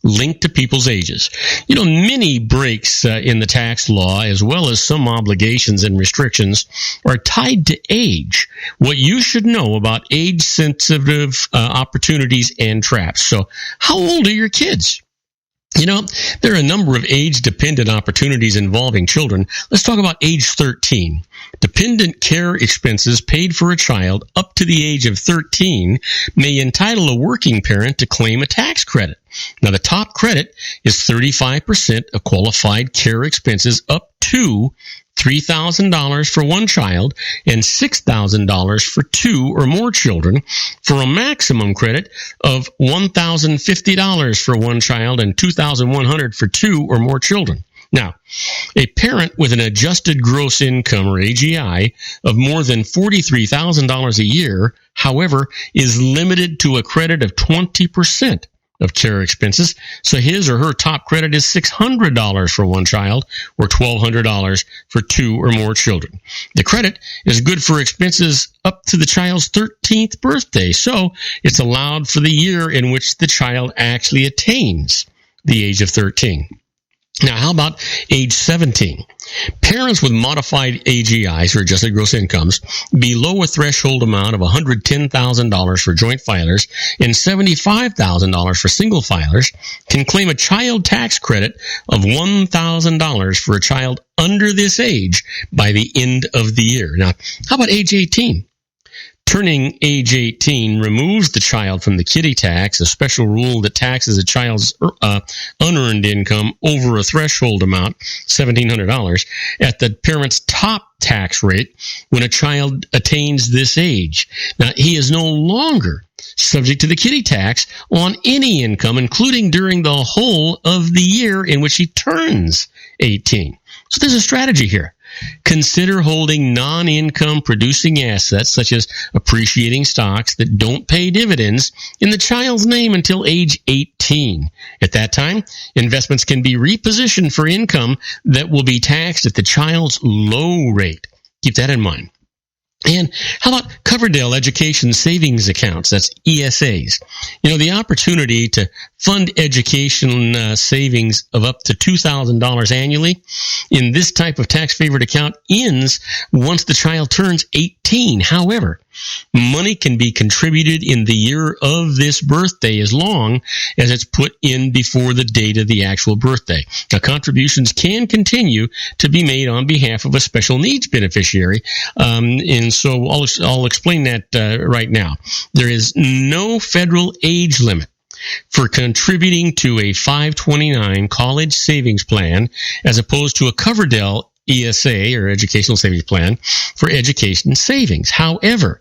linked to people's ages. You know, many breaks in the tax law, as well as some obligations and restrictions, are tied to age. What you should know about age-sensitive opportunities and traps. So, how old are your kids? You know, there are a number of age-dependent opportunities involving children. Let's talk about age 13. Dependent care expenses paid for a child up to the age of 13 may entitle a working parent to claim a tax credit. Now, the top credit is 35% of qualified care expenses up to $3,000 for one child and $6,000 for two or more children, for a maximum credit of $1,050 for one child and $2,100 for two or more children. Now, a parent with an adjusted gross income, or AGI, of more than $43,000 a year, however, is limited to a credit of 20% of care expenses, so his or her top credit is $600 for one child or $1,200 for two or more children. The credit is good for expenses up to the child's 13th birthday, so it's allowed for the year in which the child actually attains the age of 13. Now, how about age 17? Parents with modified AGIs, or adjusted gross incomes, below a threshold amount of $110,000 for joint filers and $75,000 for single filers can claim a child tax credit of $1,000 for a child under this age by the end of the year. Now, how about age 18? Turning age 18 removes the child from the kiddie tax, a special rule that taxes a child's unearned income over a threshold amount, $1,700, at the parent's top tax rate when a child attains this age. Now, he is no longer subject to the kiddie tax on any income, including during the whole of the year in which he turns 18. So there's a strategy here. Consider holding non-income producing assets, such as appreciating stocks that don't pay dividends, in the child's name until age 18. At that time, investments can be repositioned for income that will be taxed at the child's low rate. Keep that in mind. And how about Coverdell Education Savings Accounts? That's ESAs. You know, the opportunity to fund education savings of up to $2,000 annually in this type of tax-favored account ends once the child turns 18. However, money can be contributed in the year of this birthday as long as it's put in before the date of the actual birthday. Now, contributions can continue to be made on behalf of a special needs beneficiary, and so I'll explain that right now. There is no federal age limit for contributing to a 529 college savings plan as opposed to a Coverdell ESA, or Educational Savings Plan, for education savings. However,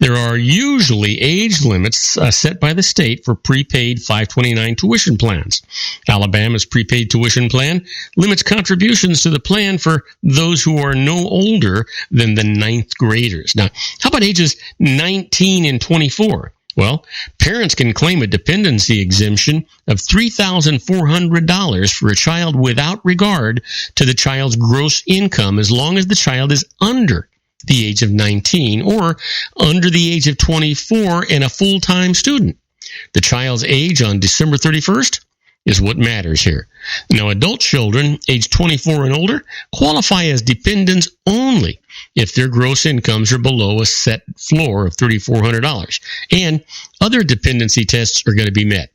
there are usually age limits set by the state for prepaid 529 tuition plans. Alabama's prepaid tuition plan limits contributions to the plan for those who are no older than the ninth graders. Now, how about ages 19 and 24? Well, parents can claim a dependency exemption of $3,400 for a child without regard to the child's gross income, as long as the child is under the age of 19 or under the age of 24 and a full-time student. The child's age on December 31st is what matters here. Now, adult children age 24 and older qualify as dependents only if their gross incomes are below a set floor of $3,400, and other dependency tests are going to be met.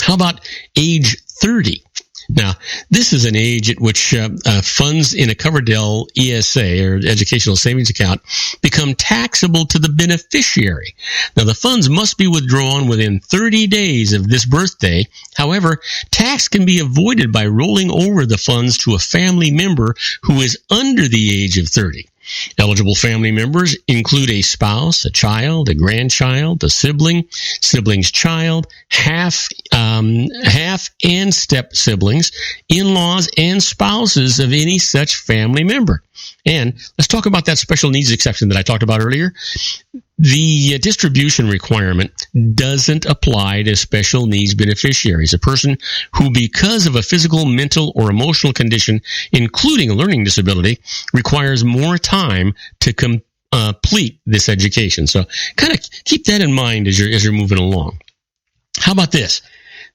How about age 30? Now, this is an age at which funds in a Coverdell ESA, or educational savings account, become taxable to the beneficiary. Now, the funds must be withdrawn within 30 days of this birthday. However, tax can be avoided by rolling over the funds to a family member who is under the age of 30. Eligible family members include a spouse, a child, a grandchild, a sibling, sibling's child, half and step siblings, in-laws, and spouses of any such family member. And let's talk about that special needs exception that I talked about earlier. The distribution requirement doesn't apply to special needs beneficiaries. A person who, because of a physical, mental, or emotional condition, including a learning disability, requires more time to complete this education. So kind of keep that in mind as you're moving along. How about this?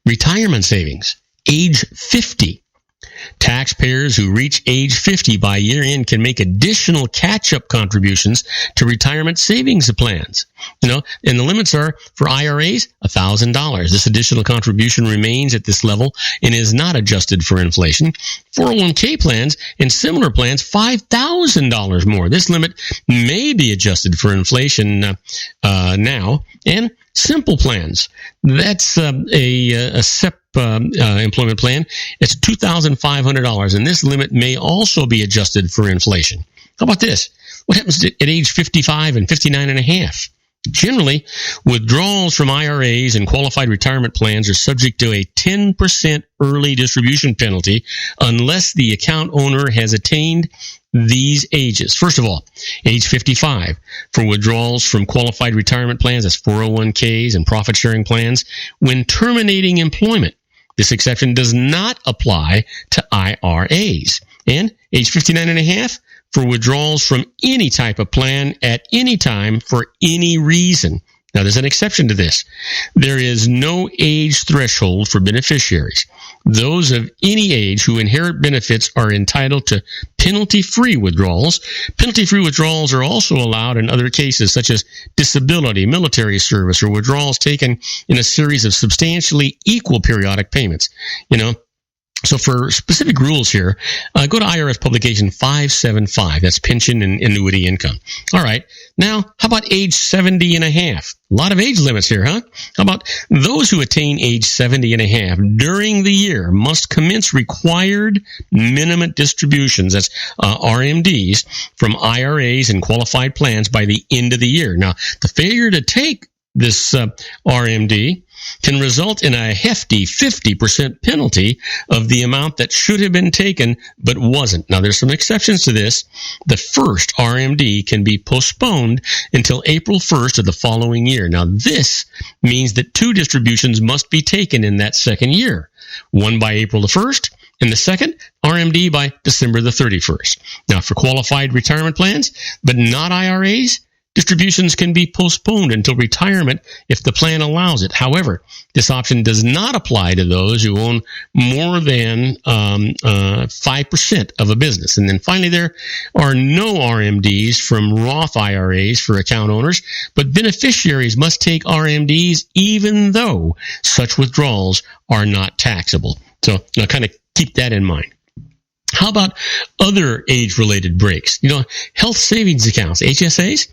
Retirement savings, age 50. Taxpayers who reach age 50 by year end can make additional catch-up contributions to retirement savings plans. And the limits are for IRAs, $1,000. This additional contribution remains at this level and is not adjusted for inflation. 401k plans and similar plans, $5,000 more. This limit may be adjusted for inflation now. And simple plans, that's a SEP employment plan. It's $2,500, and this limit may also be adjusted for inflation. How about this? What happens at age 55 and 59 and a half? Generally, withdrawals from IRAs and qualified retirement plans are subject to a 10% early distribution penalty unless the account owner has attained these ages. First of all, age 55 for withdrawals from qualified retirement plans, that's 401ks and profit-sharing plans, when terminating employment. This exception does not apply to IRAs. And age 59 and a half for withdrawals from any type of plan at any time for any reason. Now, there's an exception to this. There is no age threshold for beneficiaries. Those of any age who inherit benefits are entitled to penalty-free withdrawals. Penalty-free withdrawals are also allowed in other cases, such as disability, military service, or withdrawals taken in a series of substantially equal periodic payments. So for specific rules here, go to IRS publication 575. That's pension and annuity income. All right. Now, how about age 70 and a half? A lot of age limits here, huh? How about those who attain age 70 and a half during the year must commence required minimum distributions, that's RMDs, from IRAs and qualified plans by the end of the year. Now, the failure to take this RMD can result in a hefty 50% penalty of the amount that should have been taken but wasn't. Now, there's some exceptions to this. The first RMD can be postponed until April 1st of the following year. Now, this means that 2 distributions must be taken in that second year, one by April the 1st and the second RMD by December the 31st. Now, for qualified retirement plans, but not IRAs, distributions can be postponed until retirement if the plan allows it. However, this option does not apply to those who own more than 5% of a business. And then finally, there are no RMDs from Roth IRAs for account owners, but beneficiaries must take RMDs even though such withdrawals are not taxable. So kind of keep that in mind. How about other age-related breaks? Health savings accounts, HSAs.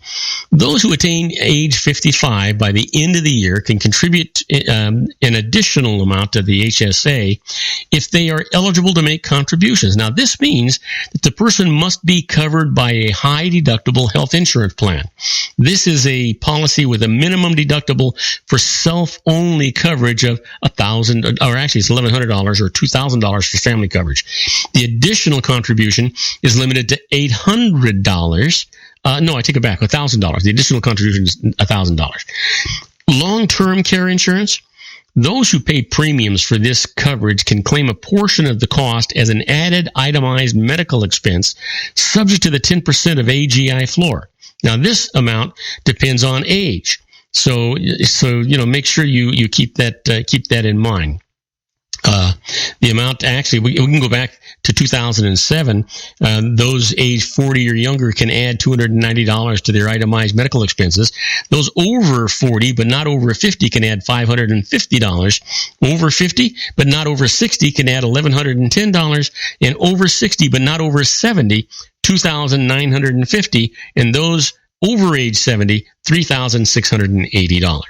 Those who attain age 55 by the end of the year can contribute an additional amount to the HSA if they are eligible to make contributions. Now, this means that the person must be covered by a high-deductible health insurance plan. This is a policy with a minimum deductible for self-only coverage of $1,000, or actually it's $1,100 or $2,000 for family coverage. The additional contribution is limited to $800. No, I take it back, $1,000. The additional contribution is $1,000. Long-term care insurance. Those who pay premiums for this coverage can claim a portion of the cost as an added itemized medical expense subject to the 10% of AGI floor. Now, this amount depends on age. So make sure you keep that in mind. The amount, actually, we can go back to 2007. Those age 40 or younger can add $290 to their itemized medical expenses. Those over 40 but not over 50 can add $550. Over 50 but not over 60 can add $1,110. And over 60 but not over 70, $2,950. And those over age 70, $3,680.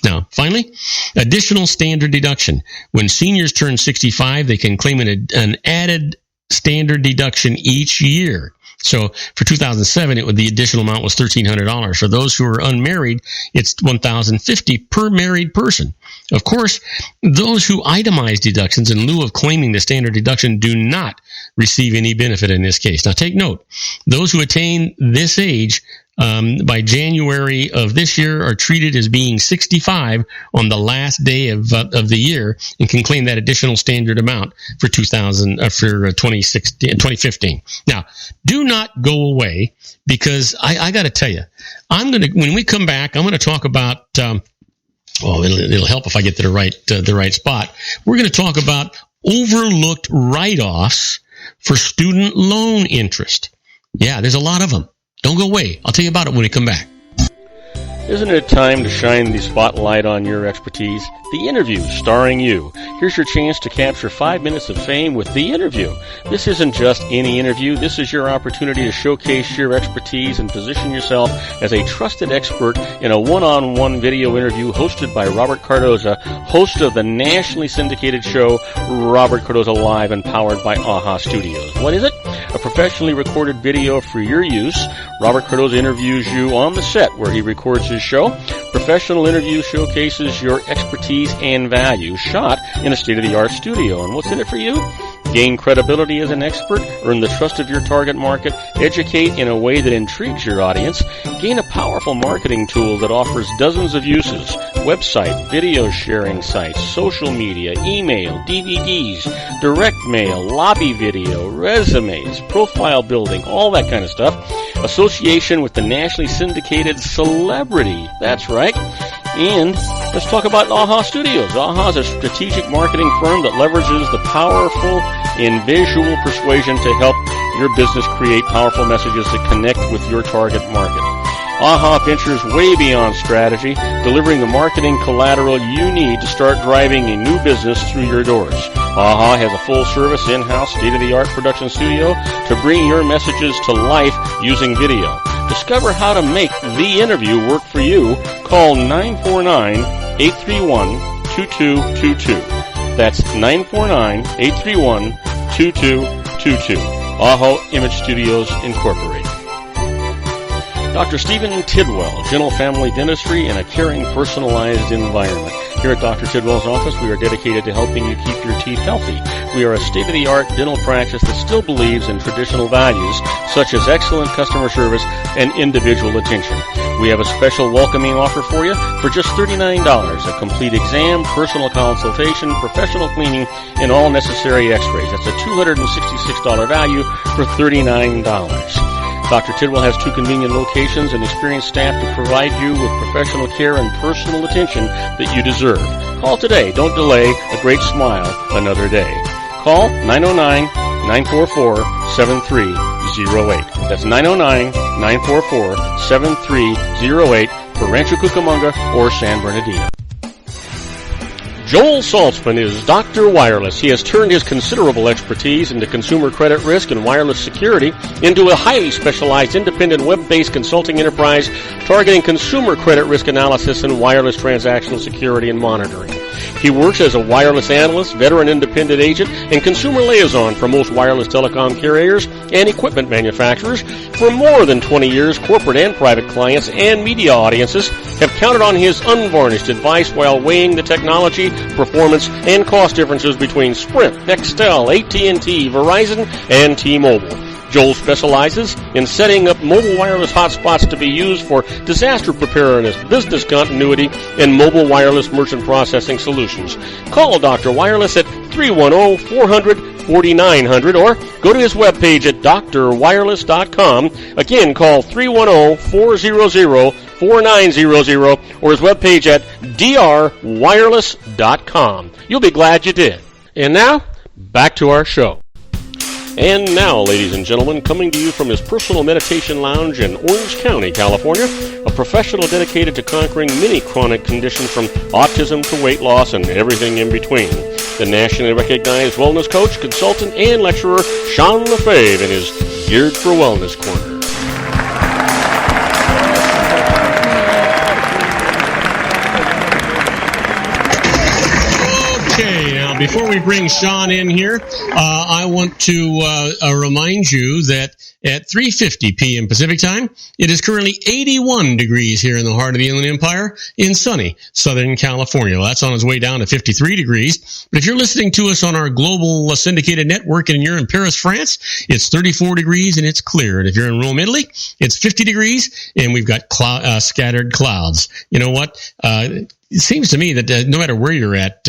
Now, finally, additional standard deduction. When seniors turn 65, they can claim an added standard deduction each year. So for 2007, the additional amount was $1,300. For those who are unmarried, it's $1,050 per married person. Of course, those who itemize deductions in lieu of claiming the standard deduction do not receive any benefit in this case. Now, take note, those who attain this age by January of this year are treated as being 65 on the last day of the year and can claim that additional standard amount for 2015. Now, do not go away, because I got to tell you, when we come back, I'm going to talk about. It'll help if I get to the right spot. We're going to talk about overlooked write-offs for student loan interest. Yeah, there's a lot of them. Don't go away. I'll tell you about it when we come back. Isn't it time to shine the spotlight on your expertise? The Interview, starring you. Here's your chance to capture 5 minutes of fame with The Interview. This isn't just any interview. This is your opportunity to showcase your expertise and position yourself as a trusted expert in a one-on-one video interview hosted by Robert Cardoza, host of the nationally syndicated show Robert Cardoza Live and powered by AHA Studios. What is it? A professionally recorded video for your use. Robert Cardoza interviews you on the set where he records his show. Professional interview showcases your expertise and value, shot in a state-of-the-art studio. And what's in it for you? Gain credibility as an expert, earn the trust of your target market, educate in a way that intrigues your audience, gain a powerful marketing tool that offers dozens of uses, website, video sharing sites, social media, email, DVDs, direct mail, lobby video, resumes, profile building, all that kind of stuff. Association with the nationally syndicated celebrity. That's right. And let's talk about AHA Studios. AHA is a strategic marketing firm that leverages the powerful and visual persuasion to help your business create powerful messages that connect with your target market. AHA ventures way beyond strategy, delivering the marketing collateral you need to start driving a new business through your doors. AHA has a full-service, in-house, state-of-the-art production studio to bring your messages to life using video. Discover how to make The Interview work for you. Call 949-831-2222. That's 949-831-2222. AHA Image Studios Incorporated. Dr. Stephen Tidwell, Gentle Family Dentistry in a caring, personalized environment. Here at Dr. Tidwell's office, we are dedicated to helping you keep your teeth healthy. We are a state-of-the-art dental practice that still believes in traditional values, such as excellent customer service and individual attention. We have a special welcoming offer for you for just $39, a complete exam, personal consultation, professional cleaning, and all necessary x-rays. That's a $266 value for $39. Dr. Tidwell has 2 convenient locations and experienced staff to provide you with professional care and personal attention that you deserve. Call today. Don't delay. A great smile another day. Call 909-944-7308. That's 909-944-7308 for Rancho Cucamonga or San Bernardino. Joel Saltzman is Dr. Wireless. He has turned his considerable expertise into consumer credit risk and wireless security into a highly specialized independent web-based consulting enterprise targeting consumer credit risk analysis and wireless transactional security and monitoring. He works as a wireless analyst, veteran independent agent, and consumer liaison for most wireless telecom carriers and equipment manufacturers. For more than 20 years, corporate and private clients and media audiences have counted on his unvarnished advice while weighing the technology, performance, and cost differences between Sprint, Nextel, AT&T, Verizon, and T-Mobile. Joel specializes in setting up mobile wireless hotspots to be used for disaster preparedness, business continuity, and mobile wireless merchant processing solutions. Call Dr. Wireless at 310-400-4900 or go to his webpage at drwireless.com. Again, call 310-400-4900 or his webpage at drwireless.com. You'll be glad you did. And now, back to our show. And now, ladies and gentlemen, coming to you from his personal meditation lounge in Orange County, California, a professional dedicated to conquering many chronic conditions from autism to weight loss and everything in between. The nationally recognized wellness coach, consultant, and lecturer, Sean Lefebvre, in his Geared for Wellness Corner. Okay, now before we bring Sean in here, I want to remind you that at 3:50 p.m. Pacific Time, it is currently 81 degrees here in the heart of the Inland Empire in sunny Southern California. Well, that's on its way down to 53 degrees. But if you're listening to us on our global syndicated network and you're in Paris, France, it's 34 degrees and it's clear. And if you're in Rome, Italy, it's 50 degrees and we've got scattered clouds. You know what? It seems to me that no matter where you're at,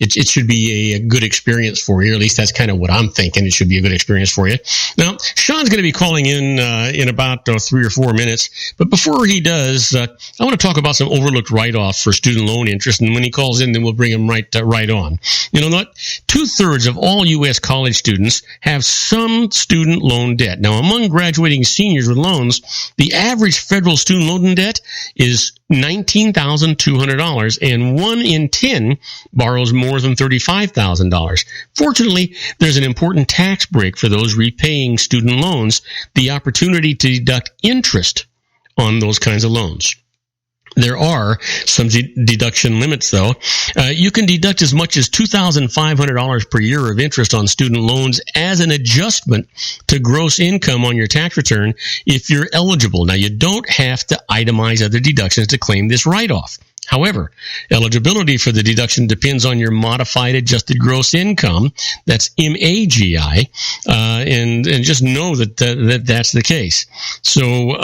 it should be a good experience for you. Or at least that's kind of what I'm thinking. It should be a good experience for you. Now, Sean's going to be calling in about 3 or 4 minutes. But before he does, I want to talk about some overlooked write-offs for student loan interest. And when he calls in, then we'll bring him right on. You know what? 2/3 of all U.S. college students have some student loan debt. Now, among graduating seniors with loans, the average federal student loan debt is $19,200. And 1 in 10 borrows more than $35,000. Fortunately, there's an important tax break for those repaying student loans, the opportunity to deduct interest on those kinds of loans. There are some deduction limits, though. You can deduct as much as $2,500 per year of interest on student loans as an adjustment to gross income on your tax return if you're eligible. Now, you don't have to itemize other deductions to claim this write-off. However, eligibility for the deduction depends on your modified adjusted gross income. That's MAGI, and just know that that's the case. So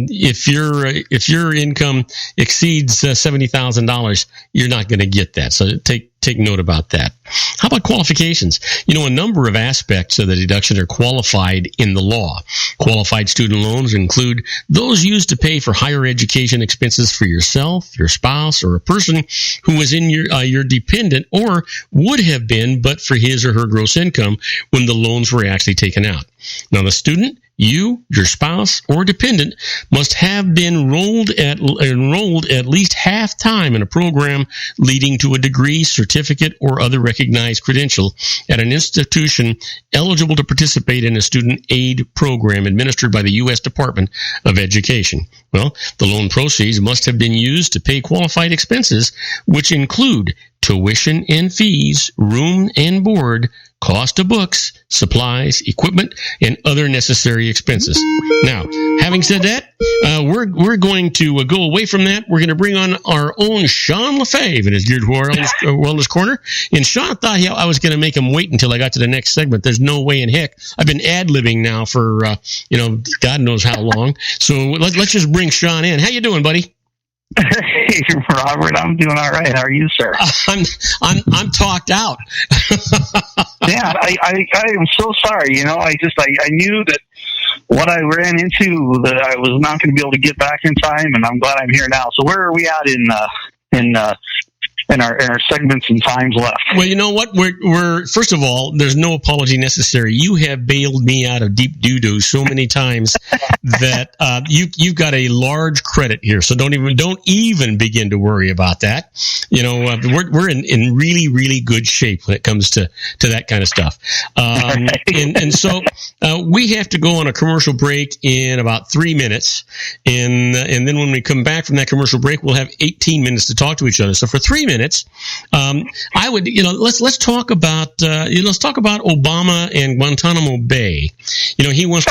if your income exceeds $70,000, you're not going to get that. So take note about that. How about qualifications? You know, a number of aspects of the deduction are qualified in the law. Qualified student loans include those used to pay for higher education expenses for yourself, your spouse, or a person who was in your dependent or would have been but for his or her gross income when the loans were actually taken out. Now, the student, you, your spouse, or dependent must have been enrolled at least half time in a program leading to a degree, certificate, or other recognized credential at an institution eligible to participate in a student aid program administered by the U.S. Department of Education. Well, the loan proceeds must have been used to pay qualified expenses, which include tuition and fees, room and board, cost of books, supplies, equipment, and other necessary expenses. Now, having said that, we're going to go away from that. We're going to bring on our own Sean Lefebvre in his Geared for Wellness Corner. And Sean thought I was going to make him wait until I got to the next segment. There's no way in heck. I've been ad-libbing now for, God knows how long. So let's just bring Sean in. How you doing, buddy? Hey, Robert, I'm doing all right. How are you, sir? I'm talked out. Yeah, I am so sorry. You know, I knew that what I ran into, that I was not going to be able to get back in time, and I'm glad I'm here now. So where are we at in our segments and times left? Well, you know what? We're first of all, there's no apology necessary. You have bailed me out of deep doo-doo so many times that you've got a large credit here. So don't even begin to worry about that. You know, we're in really, really good shape when it comes to that kind of stuff. And so we have to go on a commercial break in about 3 minutes, and then when we come back from that commercial break, we'll have 18 minutes to talk to each other. So for 3 minutes, I would, let's talk about Obama and Guantanamo Bay. You know, he wants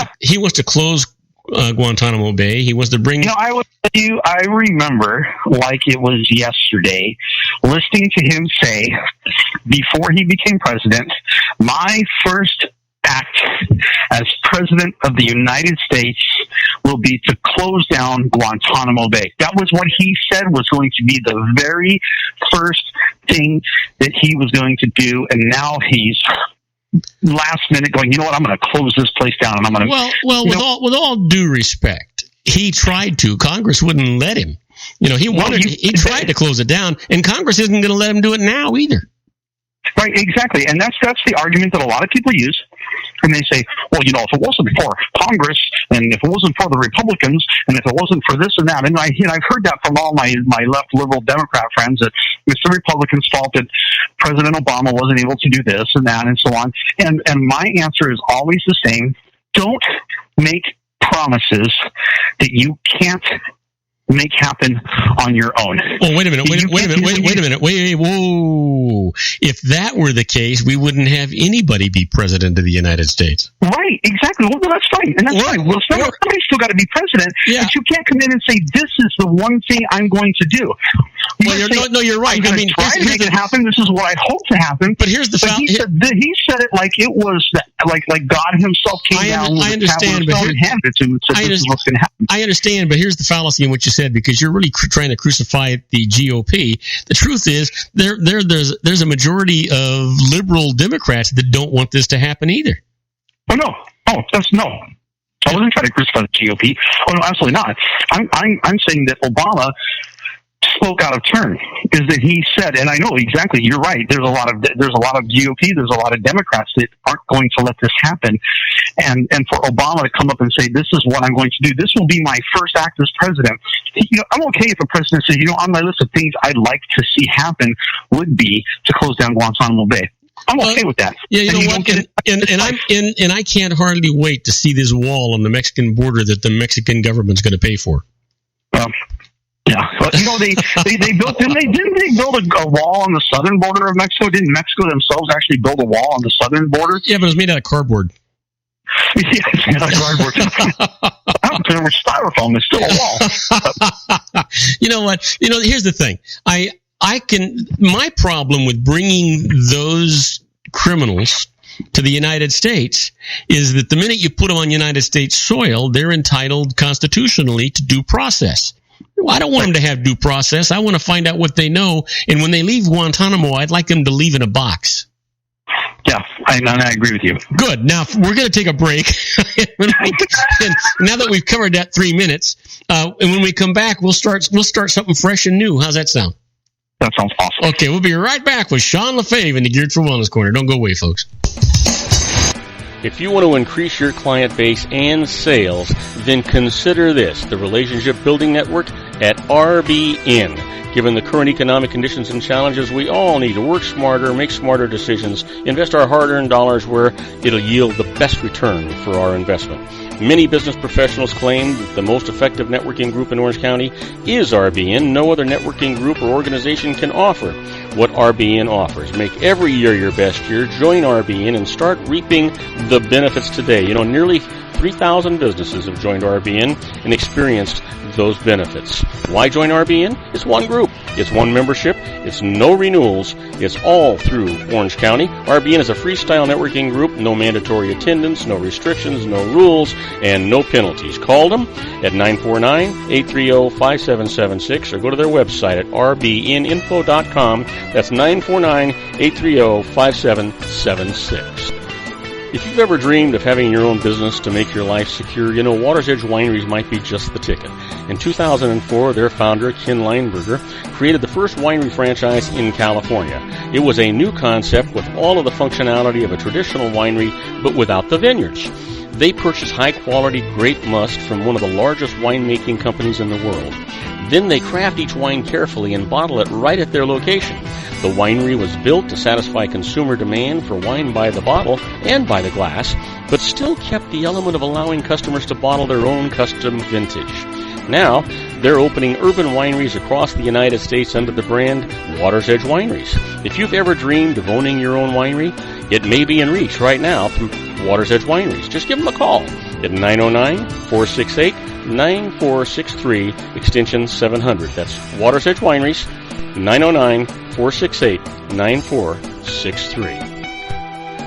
to close Guantanamo Bay. He wants to bring. I will tell you, I remember like it was yesterday, listening to him say before he became president, my first act as president of the United States will be to close down Guantanamo Bay. That was what he said was going to be the very first thing that he was going to do, and now he's last minute going, you know what, I'm going to close this place down, and I'm going to... Well, with all due respect, he tried to. Congress wouldn't let him. You know, he tried to close it down, and Congress isn't going to let him do it now either. Right, exactly. And that's the argument that a lot of people use. And they say, well, if it wasn't for Congress, and if it wasn't for the Republicans, and if it wasn't for this and that, and I've heard that from all my left liberal Democrat friends, that it's the Republicans' fault that President Obama wasn't able to do this and that and so on. And my answer is always the same. Don't make promises that you can't make happen on your own. Oh, wait a minute. Whoa. If that were the case, we wouldn't have anybody be president of the United States. Right, exactly. Well, that's fine. And that's fine. Well, somebody's still got to be president, but you can't come in and say, this is the one thing I'm going to do. You're right. I'm going to try to make it happen. This is what I hope to happen. But here's the he said it like it was like God himself came down with a tablet of stone and handed it to him and said, this is what's going to happen. I understand, but here's the fallacy in what you said, because you're really trying to crucify the GOP. The truth is, there's a majority of liberal Democrats that don't want this to happen either. Oh, no. I wasn't trying to crucify the GOP. Oh, no, absolutely not. I'm saying that Obama spoke out of turn, is that he said, and I know exactly, you're right, there's a lot of GOP, there's a lot of Democrats that aren't going to let this happen, and for Obama to come up and say, this is what I'm going to do, this will be my first act as president. I'm okay if a president says, on my list of things I'd like to see happen would be to close down Guantanamo Bay. I'm okay with that. Yeah, you know what? And I can't hardly wait to see this wall on the Mexican border that the Mexican government's going to pay for. Yeah, but they built. Didn't they build a wall on the southern border of Mexico? Didn't Mexico themselves actually build a wall on the southern border? Yeah, but it was made out of cardboard. Yeah, it's made out of cardboard. I don't care if it's styrofoam. It's still a wall. You know what? Here's the thing. My problem with bringing those criminals to the United States is that the minute you put them on United States soil, they're entitled constitutionally to due process. I don't want them to have due process. I want to find out what they know. And when they leave Guantanamo, I'd like them to leave in a box. Yeah, I agree with you. Good. Now, we're going to take a break. And now that we've covered that 3 minutes, and when we come back, we'll start something fresh and new. How's that sound? That sounds awesome. Okay, we'll be right back with Sean LaFave in the Geared for Wellness Corner. Don't go away, folks. If you want to increase your client base and sales, then consider this, the Relationship Building Network at RBN. Given the current economic conditions and challenges, we all need to work smarter, make smarter decisions, invest our hard-earned dollars where it'll yield the best return for our investment. Many business professionals claim that the most effective networking group in Orange County is RBN. No other networking group or organization can offer what RBN offers. Make every year your best year. Join RBN and start reaping the benefits today. Nearly 3,000 businesses have joined RBN and experienced those benefits. Why join RBN? It's one group. It's one membership. It's no renewals. It's all through Orange County. RBN is a freestyle networking group. No mandatory attendance, no restrictions, no rules, and no penalties. Call them at 949-830-5776 or go to their website at rbninfo.com. That's 949-830-5776. If you've ever dreamed of having your own business to make your life secure, Water's Edge Wineries might be just the ticket. In 2004, their founder, Ken Lineberger, created the first winery franchise in California. It was a new concept with all of the functionality of a traditional winery, but without the vineyards. They purchased high-quality grape must from one of the largest winemaking companies in the world. Then they craft each wine carefully and bottle it right at their location. The winery was built to satisfy consumer demand for wine by the bottle and by the glass, but still kept the element of allowing customers to bottle their own custom vintage. Now, they're opening urban wineries across the United States under the brand Water's Edge Wineries. If you've ever dreamed of owning your own winery, it may be in reach right now through Water's Edge Wineries. Just give them a call at 909-468-9463, extension 700. That's Water's Edge Wineries, 909-468-9463.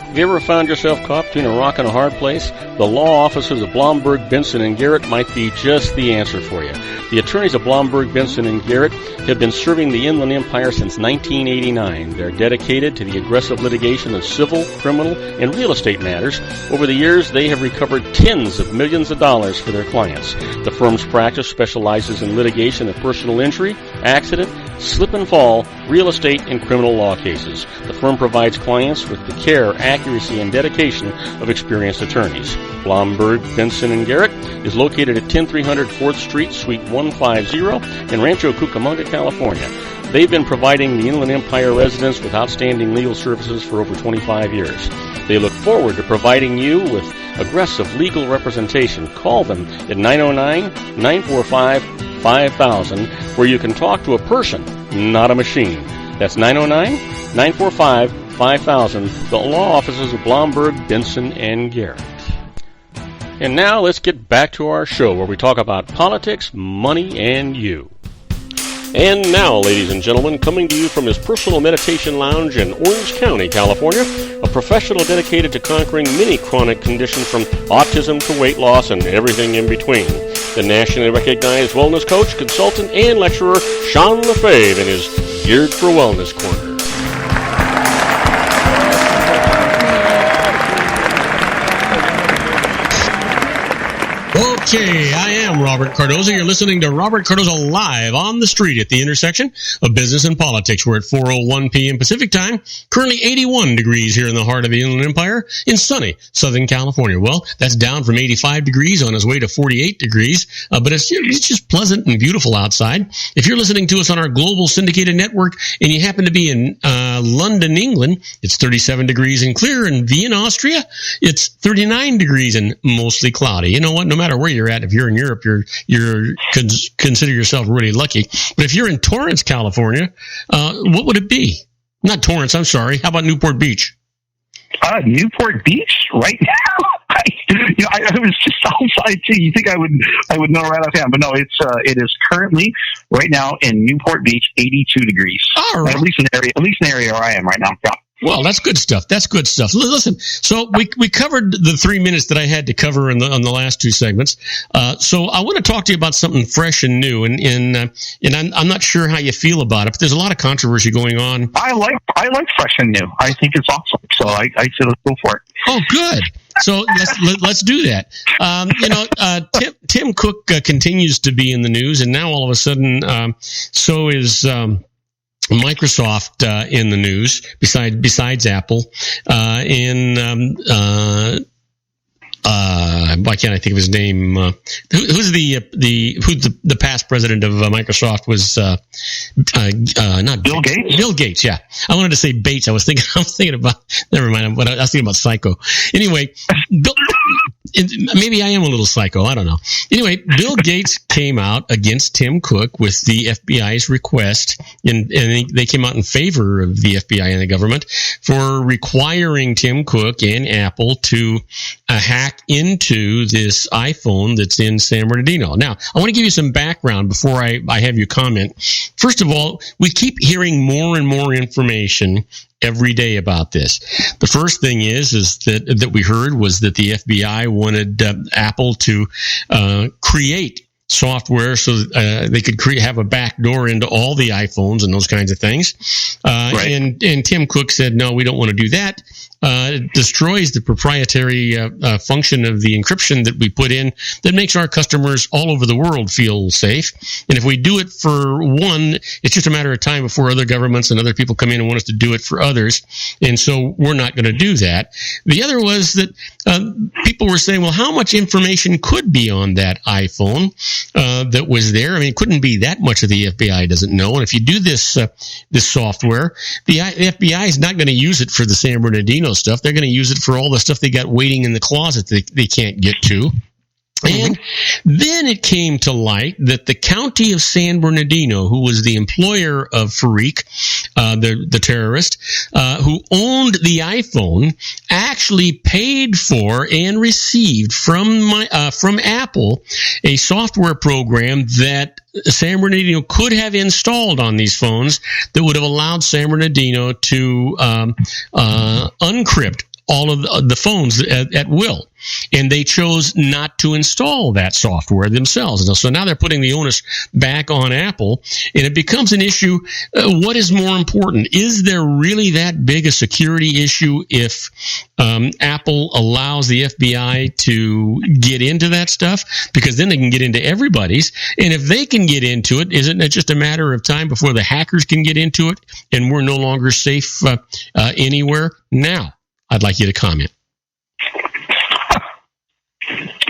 Have you ever found yourself caught between a rock and a hard place? The law offices of Blomberg, Benson, and Garrett might be just the answer for you. The attorneys of Blomberg, Benson, and Garrett have been serving the Inland Empire since 1989. They're dedicated to the aggressive litigation of civil, criminal, and real estate matters. Over the years, they have recovered tens of millions of dollars for their clients. The firm's practice specializes in litigation of personal injury, accident, slip and fall, real estate, and criminal law cases. The firm provides clients with the care, accuracy, and dedication of experienced attorneys. Blomberg, Benson & Garrett is located at 10300 4th Street, Suite 150 in Rancho Cucamonga, California. They've been providing the Inland Empire residents with outstanding legal services for over 25 years. They look forward to providing you with aggressive legal representation. Call them at 909-945-5000, where you can talk to a person, not a machine. That's 909-945-5000, the law offices of Blomberg, Benson, and Garrett. And now let's get back to our show where we talk about politics, money, and you. And now, ladies and gentlemen, coming to you from his personal meditation lounge in Orange County, California, a professional dedicated to conquering many chronic conditions from autism to weight loss and everything in between. The nationally recognized wellness coach, consultant, and lecturer, Sean Lefebvre, in his Geared for Wellness Corner. Okay, I am Robert Cardoza. You're listening to Robert Cardoza Live on the Street at the intersection of business and politics. We're at 4:01 p.m. Pacific time, currently 81 degrees here in the heart of the Inland Empire in sunny Southern California. Well, that's down from 85 degrees on its way to 48 degrees, but it's just pleasant and beautiful outside. If you're listening to us on our global syndicated network and you happen to be in London, England, it's 37 degrees and clear. In Vienna, Austria, it's 39 degrees and mostly cloudy. You know what? No matter where you're at, if you're in Europe, you're consider yourself really lucky. But if you're in Torrance, California, what would it be? Not Torrance, I'm sorry. How about Newport Beach? Newport Beach right now. I was just outside too. You think I would know right offhand, but no, it is currently right now in Newport Beach, 82 degrees. All right. At least in the area where I am right now. Yeah. Well, that's good stuff. That's good stuff. Listen, so we covered the 3 minutes that I had to cover on the last two segments. So I want to talk to you about something fresh and new, and I'm not sure how you feel about it, but there's a lot of controversy going on. I like fresh and new. I think it's awesome. So I say let's go for it. Oh, good. So let's do that. Tim Cook continues to be in the news, and now all of a sudden, so is Microsoft in the news besides Apple. Why can't I think of his name? Who's the past president of Microsoft was not Bill Gates. Bill Gates, yeah. I wanted to say Bates. I was thinking about. Never mind. But I was thinking about Psycho. Anyway, maybe I am a little psycho. I don't know. Anyway, Bill Gates came out against Tim Cook with the FBI's request, and they came out in favor of the FBI and the government for requiring Tim Cook and Apple to hack into this iPhone that's in San Bernardino. Now, I want to give you some background before I have you comment. First of all, we keep hearing more and more information every day about this. The first thing is that we heard was that the FBI wanted Apple to create software so they could have a back door into all the iPhones and those kinds of things. Right. And Tim Cook said, no, we don't want to do that. It destroys the proprietary function of the encryption that we put in that makes our customers all over the world feel safe. And if we do it for one, it's just a matter of time before other governments and other people come in and want us to do it for others. And so we're not going to do that. The other was that people were saying, well, how much information could be on that iPhone that was there? I mean, it couldn't be that much of the FBI doesn't know. And if you do this software, the FBI is not going to use it for the San Bernardino stuff. They're going to use it for all the stuff they got waiting in the closet they can't get to. And then it came to light that the county of San Bernardino, who was the employer of Farik, the terrorist, who owned the iPhone, actually paid for and received from Apple a software program that San Bernardino could have installed on these phones that would have allowed San Bernardino to uncrypt all of the phones at will. And they chose not to install that software themselves. And so now they're putting the onus back on Apple, and it becomes an issue. What is more important? Is there really that big a security issue if Apple allows the FBI to get into that stuff? Because then they can get into everybody's. And if they can get into it, isn't it just a matter of time before the hackers can get into it and we're no longer safe anywhere? Now, I'd like you to comment.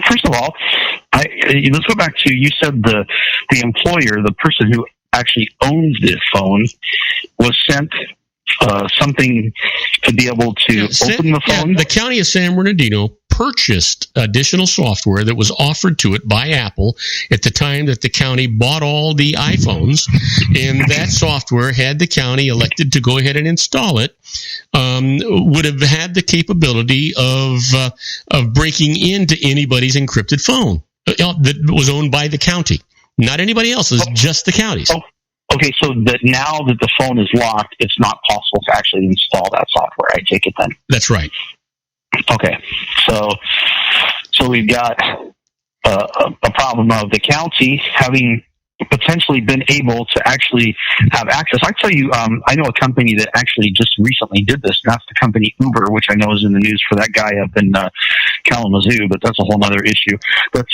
First of all, let's go back to, you said the employer, the person who actually owns this phone, was sent something to be able to open the phone. Yeah, the county of San Bernardino purchased additional software that was offered to it by Apple at the time that the county bought all the iPhones, and that software, had the county elected to go ahead and install it, would have had the capability of breaking into anybody's encrypted phone that was owned by the county. Not anybody else's, just the county's. Okay, so that now that the phone is locked, it's not possible to actually install that software, I take it then? That's right. Okay, so we've got a problem of the county having potentially been able to actually have access. I tell you, I know a company that actually just recently did this, and that's the company Uber, which I know is in the news for that guy up in Kalamazoo, but that's a whole other issue. But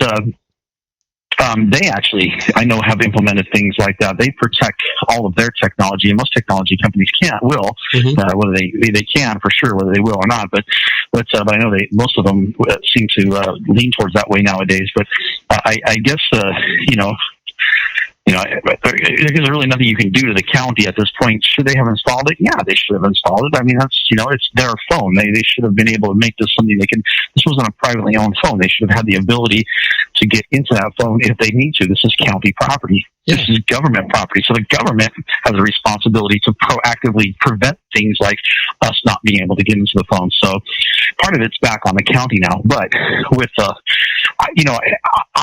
they actually, I know, have implemented things like that. They protect all of their technology, and most technology companies will. Mm-hmm. Whether they can, for sure, whether they will or not. But I know most of them seem to lean towards that way nowadays. But I guess there's really nothing you can do to the county at this point. Should they have installed it? Yeah, they should have installed it. I mean, that's, it's their phone. They should have been able to make this something they can. This wasn't a privately owned phone. They should have had the ability to get into that phone if they need to. This is county property. Yeah. This is government property. So the government has a responsibility to proactively prevent things like us not being able to get into the phone. So part of it's back on the county now. But with, I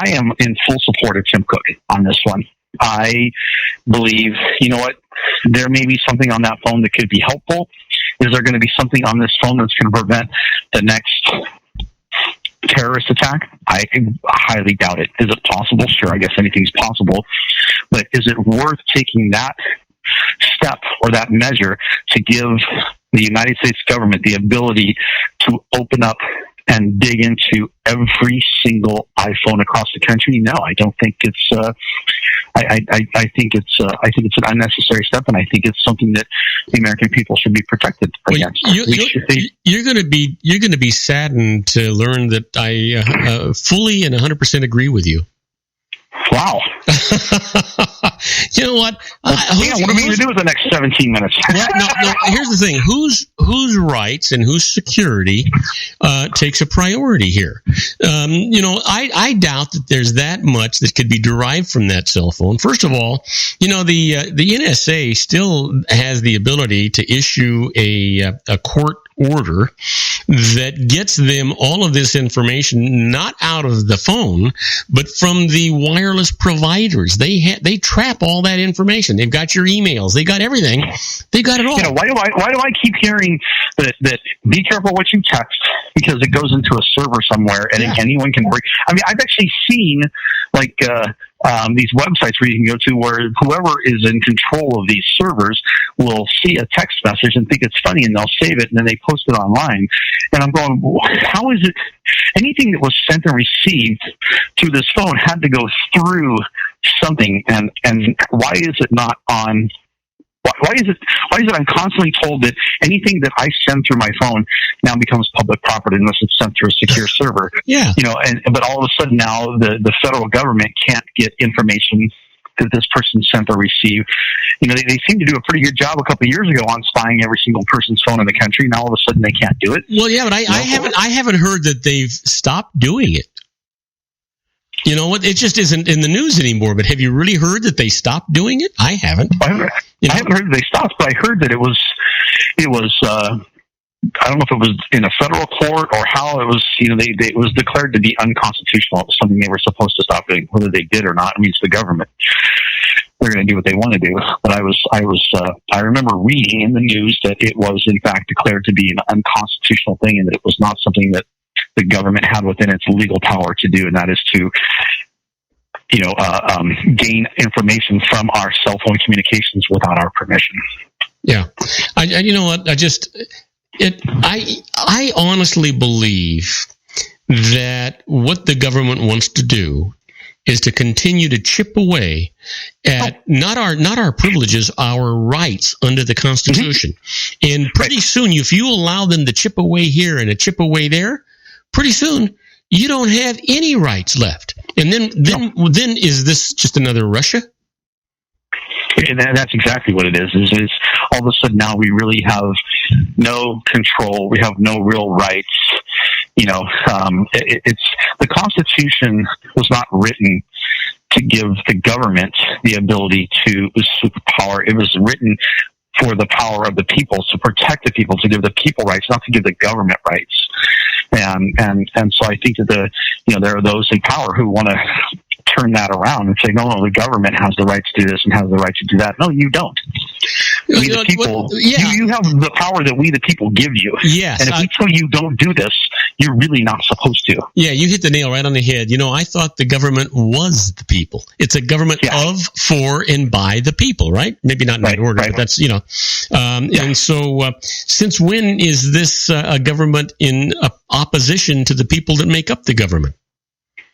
am in full support of Tim Cook on this one. I believe, there may be something on that phone that could be helpful. Is there going to be something on this phone that's going to prevent the next terrorist attack? I highly doubt it. Is it possible? Sure, I guess anything's possible. But is it worth taking that step or that measure to give the United States government the ability to open up and dig into every single iPhone across the country? No, I don't think it's. I think it's an unnecessary step, and I think it's something that the American people should be protected against. You're going to be saddened to learn that I fully and 100% agree with you. Wow. You know what? What are we going to do with the next 17 minutes? No. Here's the thing: whose rights and whose security takes a priority here? I doubt that there's that much that could be derived from that cell phone. First of all, the NSA still has the ability to issue a court order that gets them all of this information not out of the phone, but from the wireless providers. They trap all that information. They've got your emails. They got everything. They got it all. Why do I keep hearing that be careful what you text, because it goes into a server somewhere and anyone can break. I mean, I've actually seen these websites where you can go to where whoever is in control of these servers will see a text message and think it's funny, and they'll save it and then they post it online. And I'm going, how is it? Anything that was sent and received to this phone had to go through something, and why is it not on? Why is it I'm constantly told that anything that I send through my phone now becomes public property unless it's sent through a secure server? Yeah. But all of a sudden now the federal government can't get information that this person sent or received. They seemed to do a pretty good job a couple of years ago on spying every single person's phone in the country. Now all of a sudden they can't do it. Well, yeah, but I haven't heard that they've stopped doing it. You know what? It just isn't in the news anymore. But have you really heard that they stopped doing it? I haven't. I haven't heard that they stopped, but I heard that it was. I don't know if it was in a federal court or how it was. It was declared to be unconstitutional. It was something they were supposed to stop doing, whether they did or not. I mean, it's the government. they're going to do what they want to do. But I remember reading in the news that it was in fact declared to be an unconstitutional thing, and that it was not something that the government had within its legal power to do, and that is to, gain information from our cell phone communications without our permission. Yeah, you know what? I honestly believe that what the government wants to do is to continue to chip away at not our privileges, our rights under the Constitution. Mm-hmm. And pretty soon, if you allow them to chip away here and a chip away there, pretty soon you don't have any rights left. And then is this just another Russia? And that's exactly what it is. Is all of a sudden now we really have no control. We have no real rights. It's the Constitution was not written to give the government the ability to superpower. It was written for the power of the people, to protect the people, to give the people rights, not to give the government rights. And so I think that there are those in power who want to turn that around and say, no, the government has the right to do this and has the right to do that. No, you don't. We the people, you have the power that we the people give you. Yes. And if we tell you don't do this, you're really not supposed to. Yeah, you hit the nail right on the head. I thought the government was the people. It's a government of, for, and by the people, right? Maybe not in that order, but that's, And so since when is this a government in opposition to the people that make up the government?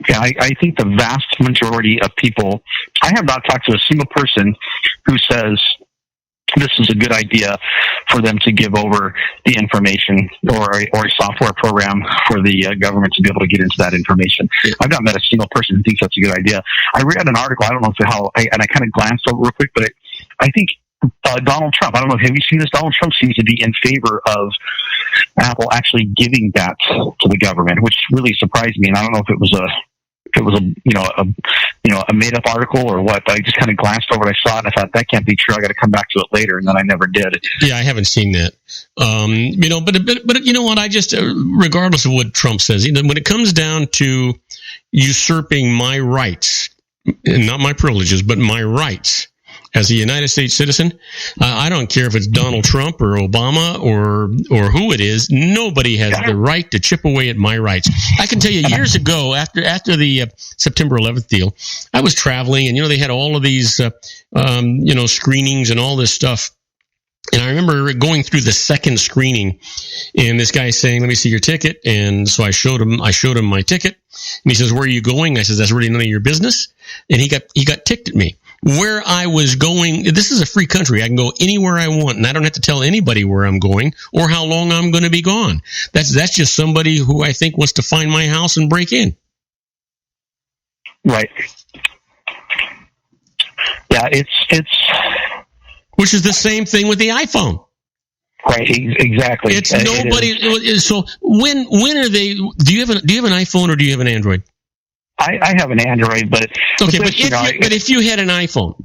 Yeah, I think the vast majority of people, I have not talked to a single person who says this is a good idea for them to give over the information or a software program for the government to be able to get into that information. I've not met a single person who thinks that's a good idea. I read an article, I don't know I kind of glanced over real quick, but I think Donald Trump, I don't know, have you seen this? Donald Trump seems to be in favor of Apple actually giving that to the government, which really surprised me. And I don't know if it was a made up article or what, but I just kind of glanced over it. I saw it and I thought that can't be true. I got to come back to it later. And then I never did. Yeah, I haven't seen that. But you know what? I just, regardless of what Trump says, when it comes down to usurping my rights, not my privileges, but my rights as a United States citizen, I don't care if it's Donald Trump or Obama or who it is. Nobody has the right to chip away at my rights. I can tell you, years ago, after the September 11th deal, I was traveling, and they had all of these screenings and all this stuff. And I remember going through the second screening, and this guy saying, "Let me see your ticket." And so I showed him my ticket, and he says, "Where are you going?" I said, "That's really none of your business." And he got ticked at me. Where I was going, this is a free country. I can go anywhere I want, and I don't have to tell anybody where I'm going or how long I'm going to be gone. That's just somebody who I think wants to find my house and break in. Right. Yeah, it's which is the same thing with the iPhone. Right, exactly. It's nobody. So when are they? Do you have an iPhone or do you have an Android? I have an Android, but okay. But if you had an iPhone,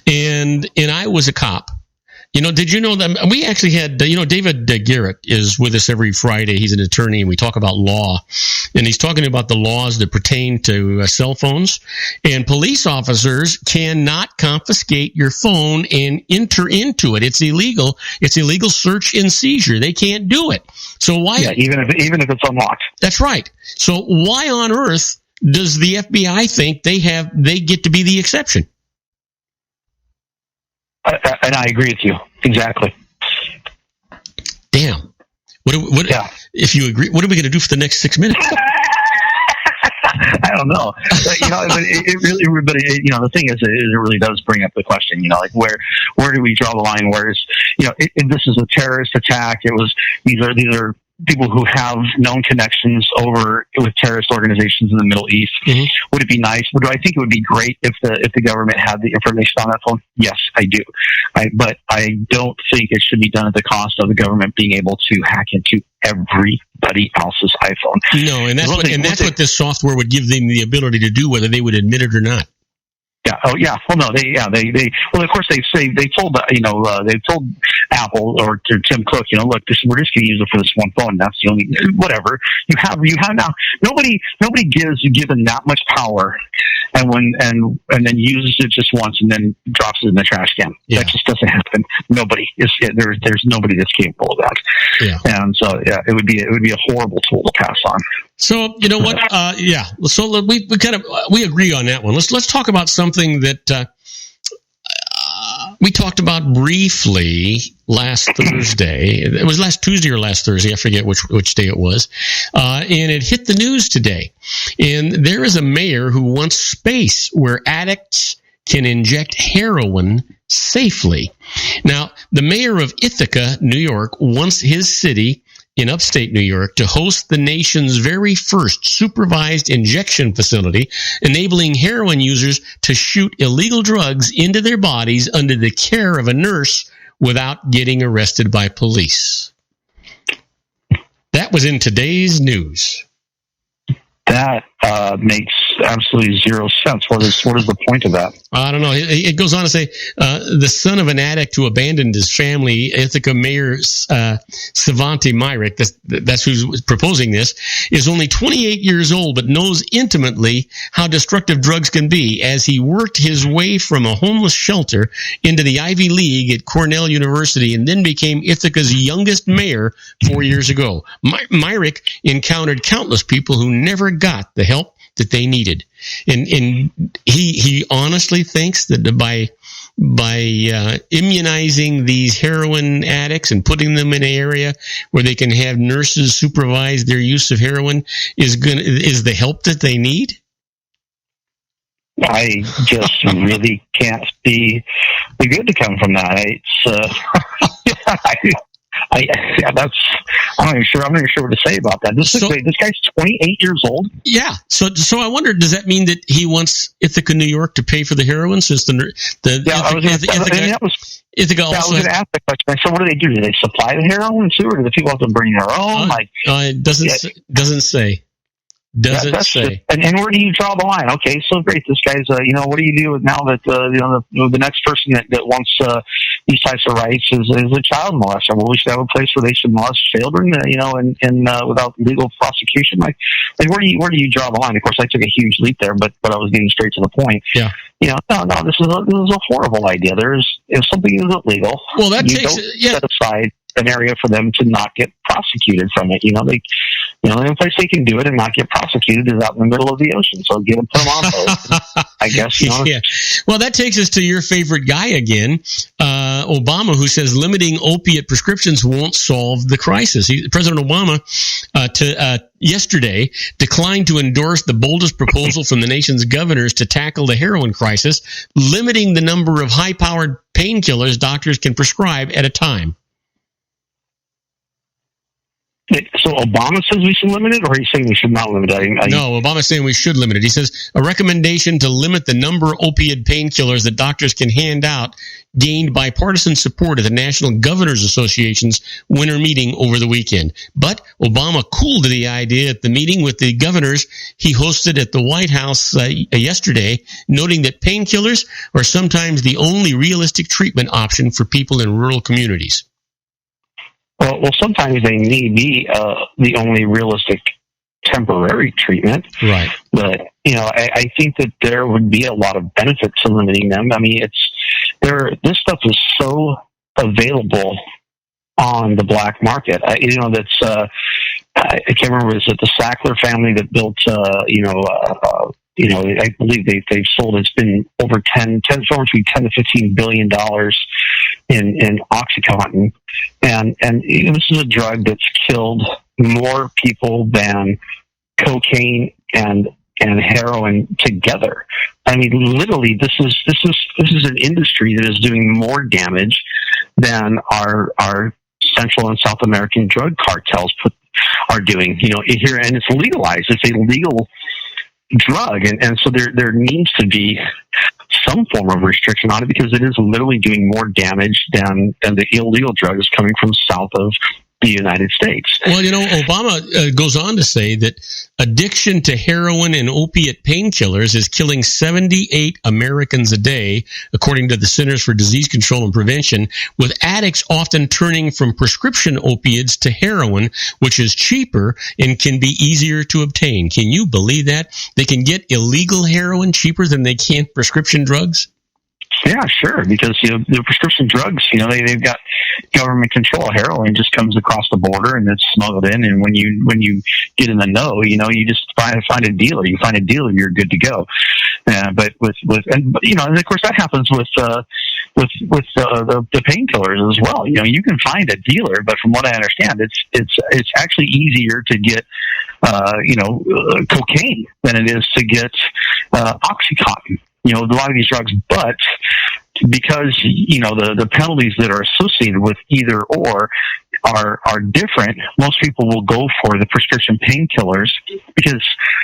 and I was a cop, did you know that we actually had David Garrett is with us every Friday. He's an attorney, and we talk about law, and he's talking about the laws that pertain to cell phones. And police officers cannot confiscate your phone and enter into it. It's illegal. It's illegal search and seizure. They can't do it. So why? Yeah, even if it's unlocked. That's right. So why on earth does the FBI think they get to be the exception? And I agree with you. Exactly. Damn. If you agree, what are we going to do for the next 6 minutes? I don't know. It really, the thing is, it really does bring up the question, where do we draw the line? Whereas, if this is a terrorist attack, these are people who have known connections with terrorist organizations in the Middle East. Mm-hmm. Would it be nice? Do I think it would be great if the government had the information on that phone? Yes, I do. But I don't think it should be done at the cost of the government being able to hack into everybody else's iPhone. No, and that's what this software would give them the ability to do, whether they would admit it or not. Yeah. Oh, yeah. Well, no. Well, of course, they told Apple or to Tim Cook, look, we're just going to use it for this one phone. That's the only whatever you have now. Nobody given that much power and then uses it just once and then drops it in the trash can. Yeah. That just doesn't happen. There's nobody that's capable of that. Yeah. And so it would be a horrible tool to pass on. So you know what? Yeah. So we agree on that one. Let's talk about something that we talked about briefly last Thursday. It was last Tuesday or last Thursday. I forget which day it was. And it hit the news today. And there is a mayor who wants space where addicts can inject heroin safely. Now, the mayor of Ithaca, New York, wants his city in upstate New York to host the nation's very first supervised injection facility, enabling heroin users to shoot illegal drugs into their bodies under the care of a nurse without getting arrested by police. That was in today's news. That makes absolutely zero sense. What is the point of that? I don't know. It goes on to say, the son of an addict who abandoned his family, Ithaca Mayor Savante Myrick, that's who's proposing this, is only 28 years old, but knows intimately how destructive drugs can be, as he worked his way from a homeless shelter into the Ivy League at Cornell University and then became Ithaca's youngest mayor 4 years ago. Myrick encountered countless people who never got the help that they needed, and he honestly thinks that by immunizing these heroin addicts and putting them in an area where they can have nurses supervise their use of heroin is the help that they need. I just really can't see the good to come from that. I'm not even sure what to say about that. This guy's 28 years old. Yeah. So I wonder, does that mean that he wants Ithaca, New York, to pay for the heroin since I was going to ask the question. So what do? Do they supply the heroin too, or do the people have to bring their own? It doesn't say. And where do you draw the line? Okay, so great. This guy's, what do you do now that the next person that wants these types of rights is a child molester? Well, we should have a place where they should molest children, and without legal prosecution. Like where do you draw the line? Of course, I took a huge leap there, but I was getting straight to the point. Yeah. No, this is a horrible idea. If something is illegal, well, that you don't set aside an area for them to not get prosecuted from it. The only place they can do it and not get prosecuted is out in the middle of the ocean. So put them on both. I guess. Yeah. Well, that takes us to your favorite guy again, Obama, who says limiting opiate prescriptions won't solve the crisis. President Obama yesterday declined to endorse the boldest proposal from the nation's governors to tackle the heroin crisis, limiting the number of high-powered painkillers doctors can prescribe at a time. So Obama says we should limit it, or are you saying we should not limit it? No, Obama's saying we should limit it. He says a recommendation to limit the number of opioid painkillers that doctors can hand out gained bipartisan support at the National Governors Association's winter meeting over the weekend. But Obama cooled the idea at the meeting with the governors he hosted at the White House yesterday, noting that painkillers are sometimes the only realistic treatment option for people in rural communities. Well, sometimes they may be the only realistic temporary treatment. Right. But, I think that there would be a lot of benefit to limiting them. I mean, this stuff is so available on the black market. I can't remember, is it the Sackler family that built, I believe they've sold, it's been over $10 to $15 billion in OxyContin. And this is a drug that's killed more people than cocaine and heroin together. I mean, literally, this is an industry that is doing more damage than our Central and South American drug cartels are doing. Here, and it's legalized. It's a legal drug, and so there needs to be some form of restriction on it, because it is literally doing more damage than the illegal drugs coming from south of the United States. Well, Obama goes on to say that addiction to heroin and opiate painkillers is killing 78 Americans a day, according to the Centers for Disease Control and Prevention, with addicts often turning from prescription opiates to heroin, which is cheaper and can be easier to obtain. Can you believe that? They can get illegal heroin cheaper than they can prescription drugs? Yeah, sure, because the prescription drugs, they've got government control. Heroin just comes across the border and it's smuggled in, and when you get in the know, you just find a dealer. You find a dealer, you're good to go. But and of course that happens with the painkillers as well. You can find a dealer, but from what I understand, it's actually easier to get cocaine than it is to get Oxycontin. A lot of these drugs, but because the penalties that are associated with either or are different, most people will go for the prescription painkillers because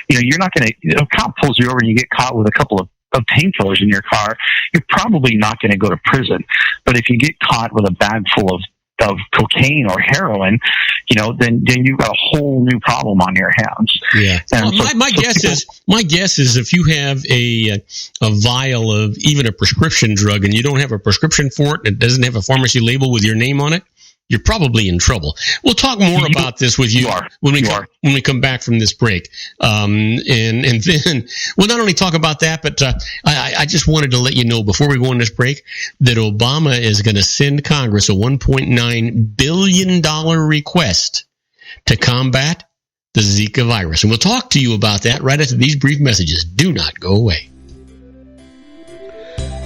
you're not going to. A cop pulls you over and you get caught with a couple of painkillers in your car, you're probably not going to go to prison. But if you get caught with a bag full of cocaine or heroin, then you've got a whole new problem on your hands. Yeah. My guess is if you have a vial of even a prescription drug and you don't have a prescription for it and it doesn't have a pharmacy label with your name on it, you're probably in trouble. We'll talk more about this with you when we come back from this break. And then we'll not only talk about that, but I just wanted to let you know before we go on this break that Obama is going to send Congress a $1.9 billion request to combat the Zika virus. And we'll talk to you about that right after these brief messages. Do not go away.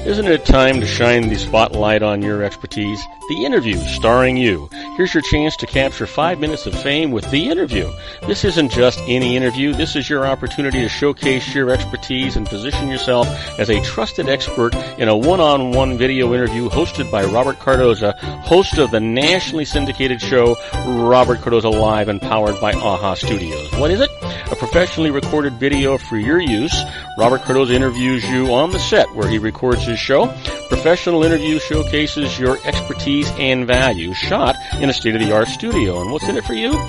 Isn't it time to shine the spotlight on your expertise? The Interview, starring you. Here's your chance to capture 5 minutes of fame with The Interview. This isn't just any interview. This is your opportunity to showcase your expertise and position yourself as a trusted expert in a one-on-one video interview hosted by Robert Cardoza, host of the nationally syndicated show Robert Cardoza Live and powered by AHA Studios. What is it? A professionally recorded video for your use. Robert Cardoza interviews you on the set where he records his show. Professional interview showcases your expertise and value, shot in a state-of-the-art studio. And what's in it for you?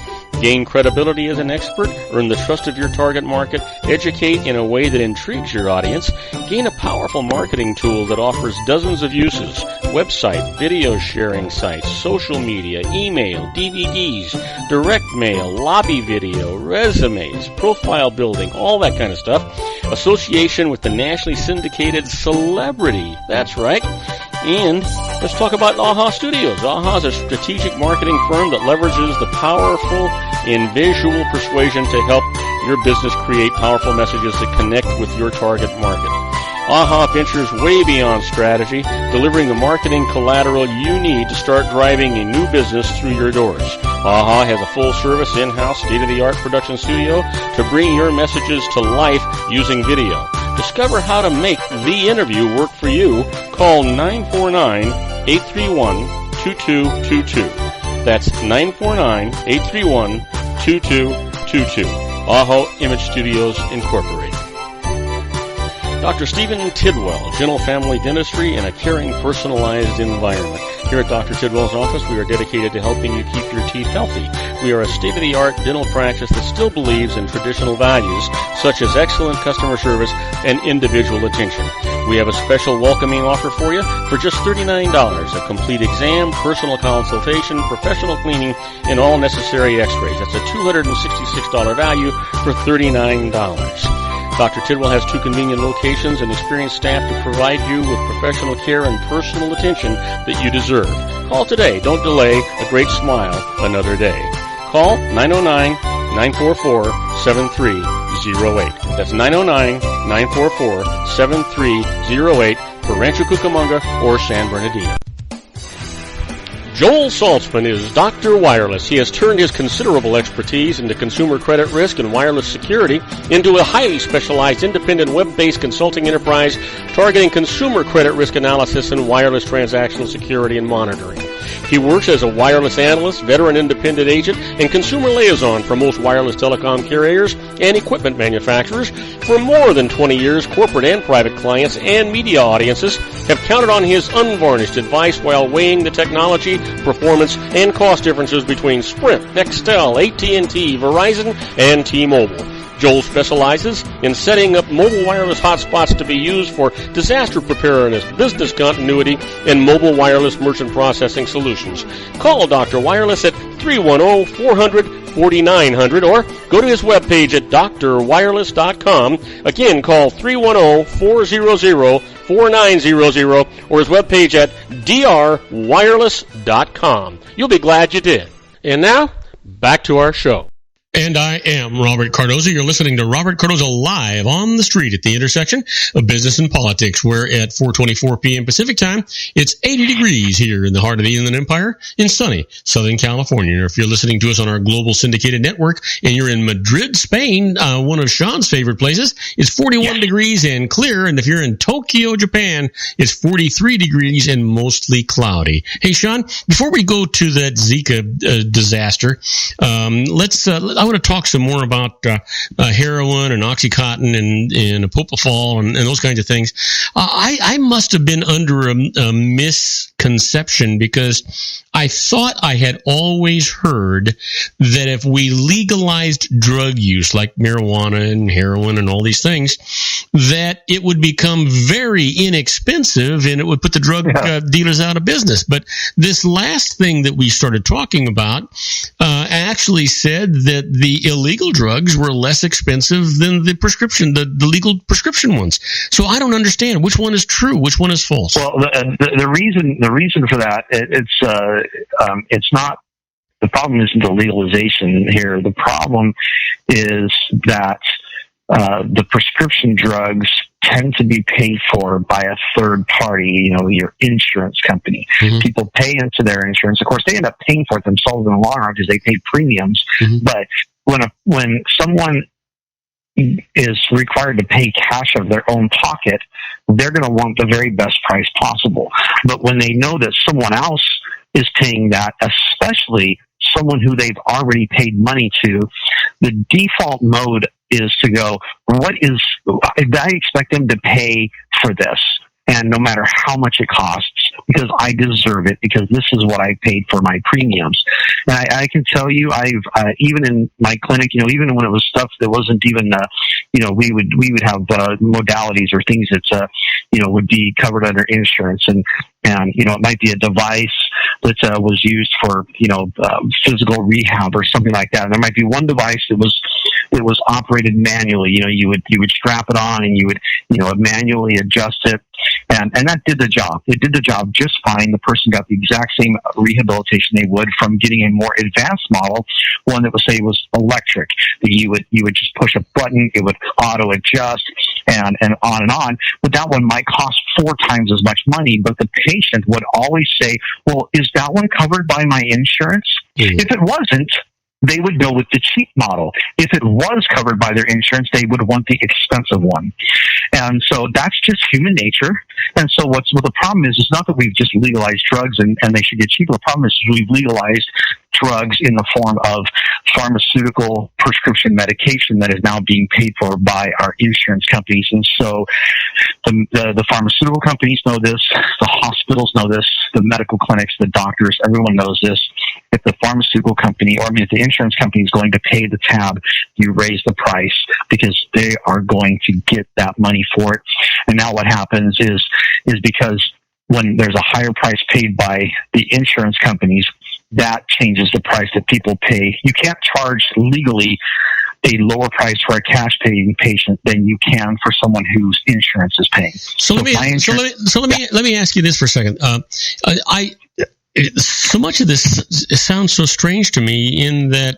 Gain credibility as an expert, earn the trust of your target market, educate in a way that intrigues your audience, gain a powerful marketing tool that offers dozens of uses, website, video sharing sites, social media, email, DVDs, direct mail, lobby video, resumes, profile building, all that kind of stuff. Association with the nationally syndicated celebrity. That's right. And let's talk about AHA Studios. AHA is a strategic marketing firm that leverages the powerful and visual persuasion to help your business create powerful messages that connect with your target market. AHA ventures way beyond strategy, delivering the marketing collateral you need to start driving a new business through your doors. AHA has a full-service, in-house, state-of-the-art production studio to bring your messages to life using video. Discover how to make The Interview work for you. Call 949-831-2222. That's 949-831-2222. AHA Image Studios, Incorporated. Dr. Stephen Tidwell, Gentle Family Dentistry in a caring, personalized environment. Here at Dr. Tidwell's office, we are dedicated to helping you keep your teeth healthy. We are a state-of-the-art dental practice that still believes in traditional values, such as excellent customer service and individual attention. We have a special welcoming offer for you for just $39, a complete exam, personal consultation, professional cleaning, and all necessary x-rays. That's a $266 value for $39. Dr. Tidwell has 2 convenient locations and experienced staff to provide you with professional care and personal attention that you deserve. Call today. Don't delay. A great smile another day. Call 909-944-7308. That's 909-944-7308 for Rancho Cucamonga or San Bernardino. Joel Saltzman is Dr. Wireless. He has turned his considerable expertise into consumer credit risk and wireless security into a highly specialized independent web-based consulting enterprise targeting consumer credit risk analysis and wireless transactional security and monitoring. He works as a wireless analyst, veteran independent agent, and consumer liaison for most wireless telecom carriers and equipment manufacturers. For more than 20 years, corporate and private clients and media audiences have counted on his unvarnished advice while weighing the technology performance, and cost differences between Sprint, Nextel, AT&T, Verizon, and T-Mobile. Joel specializes in setting up mobile wireless hotspots to be used for disaster preparedness, business continuity, and mobile wireless merchant processing solutions. Call Dr. Wireless at 310-400-4900 or go to his webpage at drwireless.com. Again, call 310-400-4900 or his webpage at drwireless.com. You'll be glad you did. And now, back to our show. And I am Robert Cardoza. You're listening to Robert Cardoza live on the street at the intersection of business and politics, where at 4:24 p.m. Pacific time, it's 80 degrees here in the heart of the Inland Empire in sunny Southern California. Or if you're listening to us on our global syndicated network and you're in Madrid, Spain, one of Sean's favorite places, it's 41 degrees and clear. And if you're in Tokyo, Japan, it's 43 degrees and mostly cloudy. Hey, Sean, before we go to that Zika disaster, I want to talk some more about heroin and Oxycontin and propofol and those kinds of things. I must have been under a misconception because I thought I had always heard that if we legalized drug use like marijuana and heroin and all these things, that it would become very inexpensive and it would put the drug dealers out of business. But this last thing that we started talking about actually said that the illegal drugs were less expensive than the legal prescription ones. So I don't understand which one is true, which one is false. Well, the reason for that, it's not. The problem isn't the legalization here. The problem is that the prescription drugs tend to be paid for by a third party, your insurance company. Mm-hmm. People pay into their insurance. Of course, they end up paying for it themselves in the long run because they pay premiums. Mm-hmm. But when someone is required to pay cash of their own pocket, they're going to want the very best price possible. But when they know that someone else is paying that, especially someone who they've already paid money to, the default mode is to go, I expect them to pay for this, and no matter how much it costs, because I deserve it, because this is what I paid for my premiums. And I can tell you, I've even in my clinic, even when it was stuff that wasn't even, we would have modalities or things that would be covered under insurance, and it might be a device that was used for physical rehab or something like that. And there might be one device that was operated manually. You would strap it on and you would manually adjust it. And that did the job. It did the job just fine. The person got the exact same rehabilitation they would from getting a more advanced model, one that would say was electric. You would just push a button, it would auto adjust, and on and on. But that one might cost 4 times as much money. But the patient would always say, "Well, is that one covered by my insurance?" Mm-hmm. If it wasn't, they would go with the cheap model. If it was covered by their insurance, they would want the expensive one. And so that's just human nature. And so the problem is, it's not that we've just legalized drugs and they should get cheaper. The problem is we've legalized drugs in the form of pharmaceutical prescription medication that is now being paid for by our insurance companies. And so the pharmaceutical companies know this, the hospitals know this, the medical clinics, the doctors, everyone knows this. If the pharmaceutical company, if the insurance company is going to pay the tab, you raise the price because they are going to get that money for it. And now what happens is because when there's a higher price paid by the insurance companies, that changes the price that people pay. You can't charge legally a lower price for a cash paying patient than you can for someone whose insurance is paying. So let me ask you this for a second. So much of this sounds so strange to me in that,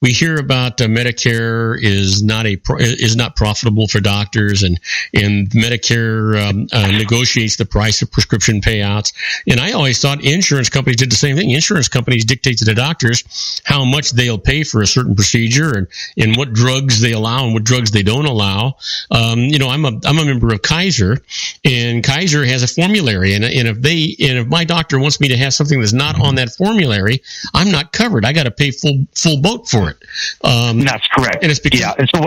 we hear about Medicare is not profitable for doctors, and Medicare negotiates the price of prescription payouts. And I always thought insurance companies did the same thing. Insurance companies dictate to the doctors how much they'll pay for a certain procedure and what drugs they allow and what drugs they don't allow. I'm a member of Kaiser, and Kaiser has a formulary, and if my doctor wants me to have something that's not on that formulary, I'm not covered. I got to pay full boat for it. That's correct. And it's because, And so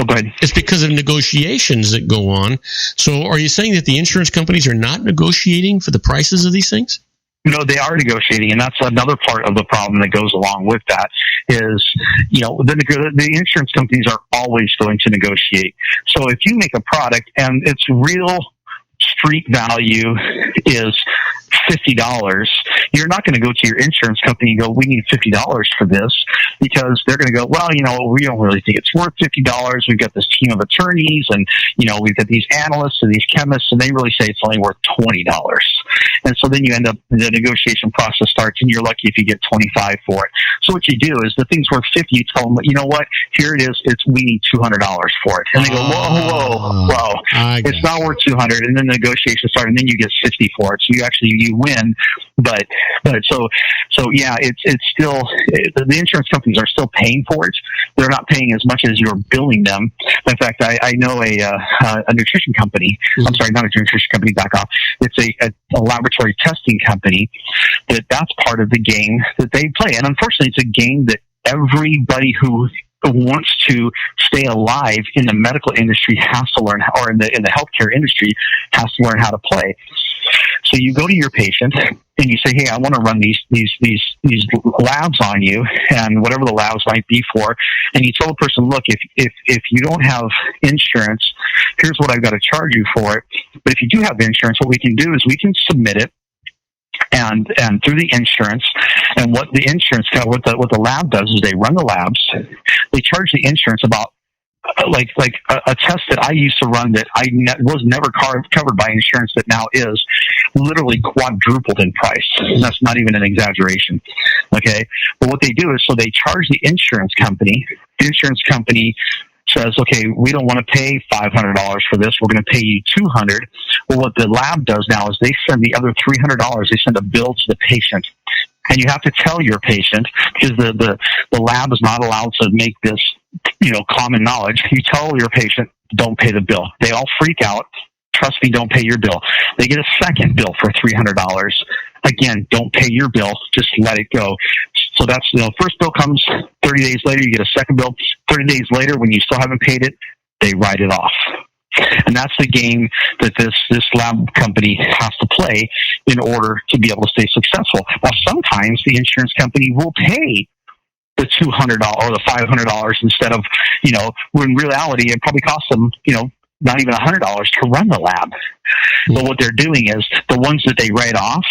go ahead. It's because of negotiations that go on. So are you saying that the insurance companies are not negotiating for the prices of these things? No, they are negotiating, and that's another part of the problem that goes along with that is, the insurance companies are always going to negotiate. So if you make a product and its real street value is $50, you're not going to go to your insurance company and go, we need $50 for this, because they're going to go, well, we don't really think it's worth $50. We've got this team of attorneys, and, we've got these analysts and these chemists, and they really say it's only worth $20. And so then you end up, the negotiation process starts, and you're lucky if you get $25 for it. So what you do is, the thing's worth $50, you tell them, you know what, here it is, we need $200 for it. And they go, whoa, it's not worth $200, and then the negotiations start, and then you get $60 for it. So you win, but so yeah, it's still, the insurance companies are still paying for it. They're not paying as much as you're billing them. In fact, I know a nutrition company. I'm sorry, not a nutrition company. Back off. It's a laboratory testing company that's part of the game that they play, and unfortunately, it's a game that everybody who wants to stay alive in the medical industry has to learn, or in the healthcare industry has to learn how to play. So you go to your patient and you say, hey, I want to run these labs on you, and whatever the labs might be for. And you tell the person, look, if you don't have insurance, here's what I've got to charge you for it. But if you do have insurance, what we can do is we can submit it and through the insurance. And what the insurance, what the lab does is they run the labs. They charge the insurance about like a test that I used to run that was never covered by insurance that now is literally quadrupled in price. And that's not even an exaggeration. Okay. But what they do is, so they charge the insurance company. The insurance company says, okay, we don't want to pay $500 for this. We're going to pay you $200. Well, what the lab does now is they send the other $300. They send a bill to the patient. And you have to tell your patient, because the lab is not allowed to make this, common knowledge. You tell your patient, don't pay the bill. They all freak out. Trust me, don't pay your bill. They get a second bill for $300. Again, don't pay your bill. Just let it go. So that's, first bill comes 30 days later, you get a second bill. 30 days later, when you still haven't paid it, they write it off. And that's the game that this lab company has to play in order to be able to stay successful. Now, sometimes the insurance company will pay the $200 or the $500 instead of, when in reality, it probably costs them, not even $100 to run the lab. But what they're doing is the ones that they write off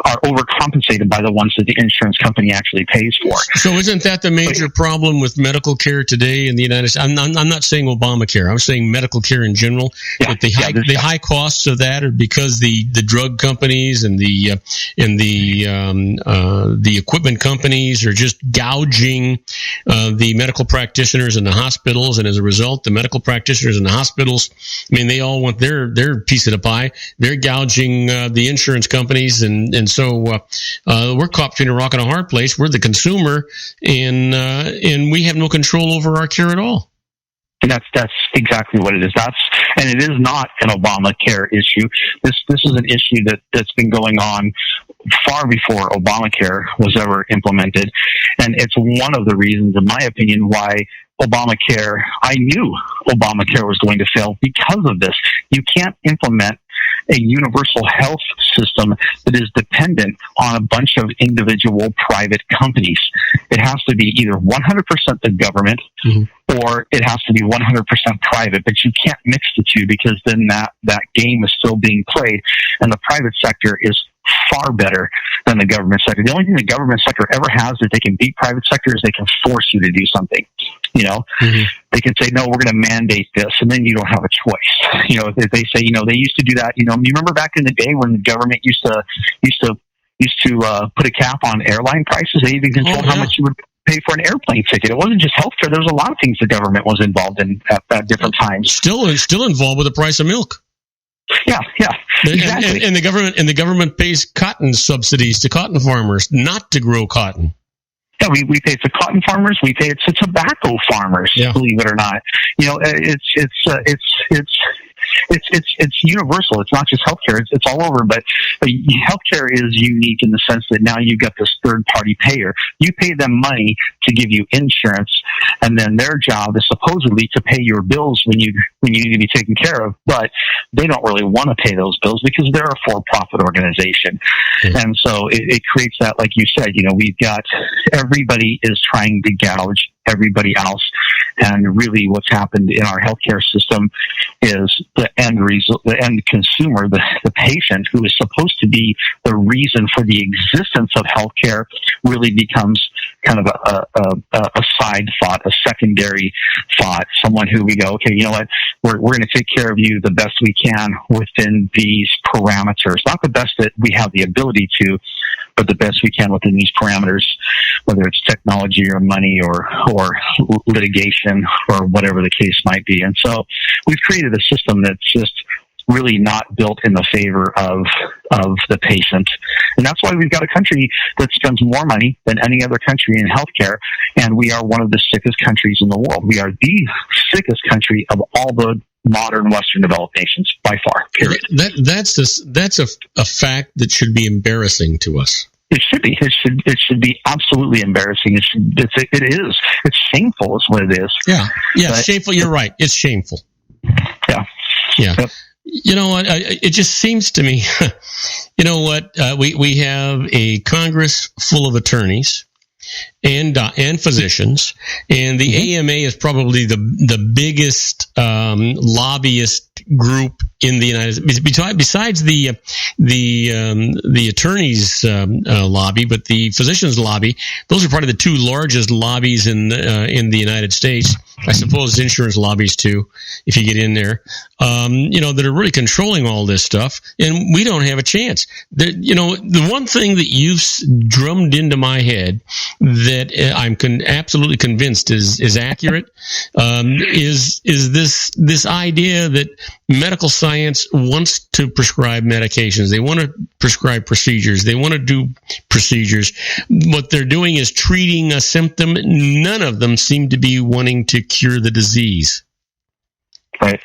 are overcompensated by the ones that the insurance company actually pays for. So isn't that the major problem with medical care today in the United States? I'm not saying Obamacare. I'm saying medical care in general. Yeah, but the high costs of that are because the drug companies and the equipment companies are just gouging the medical practitioners in the hospitals, and as a result, the medical practitioners in the hospitals, they all want their piece of the pie. They're gouging the insurance companies, and so we're caught between a rock and a hard place. We're the consumer, and we have no control over our care at all. And that's exactly what it is. And it is not an Obamacare issue. This is an issue that's been going on far before Obamacare was ever implemented. And it's one of the reasons, in my opinion, why Obamacare, I knew Obamacare was going to fail because of this. You can't implement a universal health system that is dependent on a bunch of individual private companies. It has to be either 100% the government, or it has to be 100% private, but you can't mix the two, because then that game is still being played, and the private sector is far better than the government sector. The only thing the government sector ever has that they can beat private sector is they can force you to do something. They can say, no, we're going to mandate this, and then you don't have a choice. If they say, they used to do that. You remember back in the day when the government used to put a cap on airline prices. They even controlled how much you would pay for an airplane ticket. It wasn't just healthcare. There was a lot of things the government was involved in at different times. Still involved with the price of milk. Yeah, exactly. And the government pays cotton subsidies to cotton farmers not to grow cotton. Yeah, we pay it to cotton farmers. We pay it to tobacco farmers. Yeah. Believe it or not, it's it's universal. It's not just healthcare. It's all over. But healthcare is unique in the sense that now you've got this third party payer. You pay them money to give you insurance, and then their job is supposedly to pay your bills when you need to be taken care of. But they don't really want to pay those bills because they're a for-profit organization. Mm-hmm. And so it creates that, like you said, we've got everybody is trying to gouge everybody else. And really what's happened in our healthcare system is the end result, the end consumer, the patient, who is supposed to be the reason for the existence of healthcare, really becomes kind of a side thought, a secondary thought, someone who we go, okay, you know what, we're going to take care of you the best we can within these parameters. Not the best that we have the ability to, but the best we can within these parameters, whether it's technology or money or litigation or whatever the case might be. And so we've created a system that's just really not built in the favor of the patient. And that's why we've got a country that spends more money than any other country in healthcare, and we are one of the sickest countries in the world. We are the sickest country of all the modern Western developed nations by far, period. That's a fact that should be embarrassing to us. It should be. It should be absolutely embarrassing. It is. It's shameful is what it is. Yeah. Shameful. You're right. It's shameful. Yeah. Yep. You know what? It just seems to me, you know what? We have a Congress full of attorneys and physicians, and the AMA is probably the biggest lobbyist group in the United States, besides the attorneys lobby, but the physicians lobby. Those are probably the two largest lobbies in the United States. I suppose insurance lobbies too, if you get in there. That are really controlling all this stuff, and we don't have a chance. The one thing that you've drummed into my head that I'm absolutely convinced is accurate is this idea that medical science wants to prescribe medications. They want to prescribe procedures. They want to do procedures. What they're doing is treating a symptom. None of them seem to be wanting to cure the disease. Right.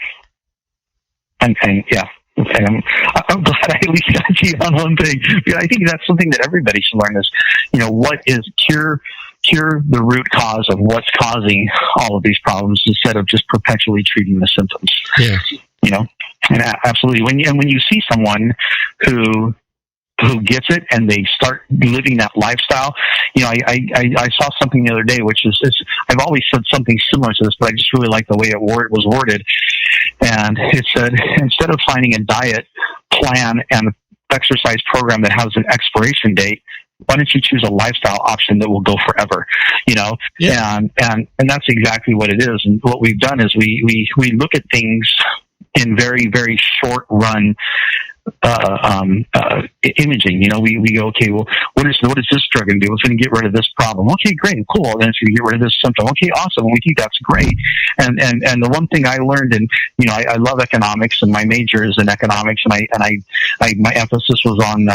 And yeah. Okay, I'm glad I at least got you on one thing. I think that's something that everybody should learn is, what is cure the root cause of what's causing all of these problems instead of just perpetually treating the symptoms. Yeah. And absolutely. When you see someone who gets it and they start living that lifestyle, I saw something the other day, which is I've always said something similar to this, but I just really like the way it was worded. And it said, instead of finding a diet plan and exercise program that has an expiration date, why don't you choose a lifestyle option that will go forever? Yeah. And that's exactly what it is. And what we've done is we look at things in very, very short run imaging. We go, okay, well, what is this drug going to do? It's going to get rid of this problem. Okay, great, cool. Then it's going to get rid of this symptom. Okay, awesome. We think that's great. And the one thing I learned, and I love economics, and my major is in economics, and my emphasis was on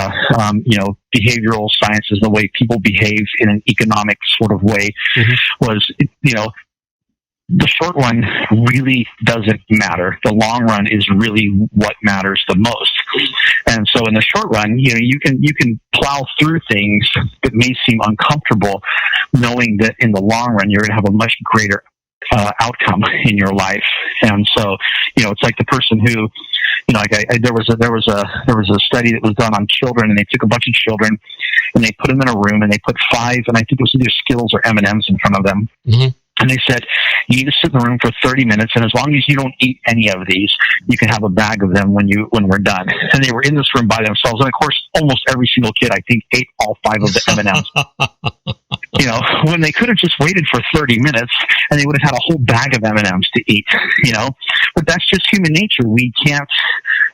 behavioral sciences, the way people behave in an economic sort of way, was the short run really doesn't matter. The long run is really what matters the most. And so in the short run, you can plow through things that may seem uncomfortable, knowing that in the long run, you're going to have a much greater outcome in your life. And so, it's like the person who, there was a study that was done on children, and they took a bunch of children and they put them in a room and they put 5, and I think it was either Skittles or M&Ms in front of them. Mm-hmm. And they said, you need to sit in the room for 30 minutes, and as long as you don't eat any of these, you can have a bag of them when we're done. And they were in this room by themselves. And of course, almost every single kid, I think, ate all 5 of the M&Ms. When they could have just waited for 30 minutes and they would have had a whole bag of M&Ms to eat, But that's just human nature. We can't,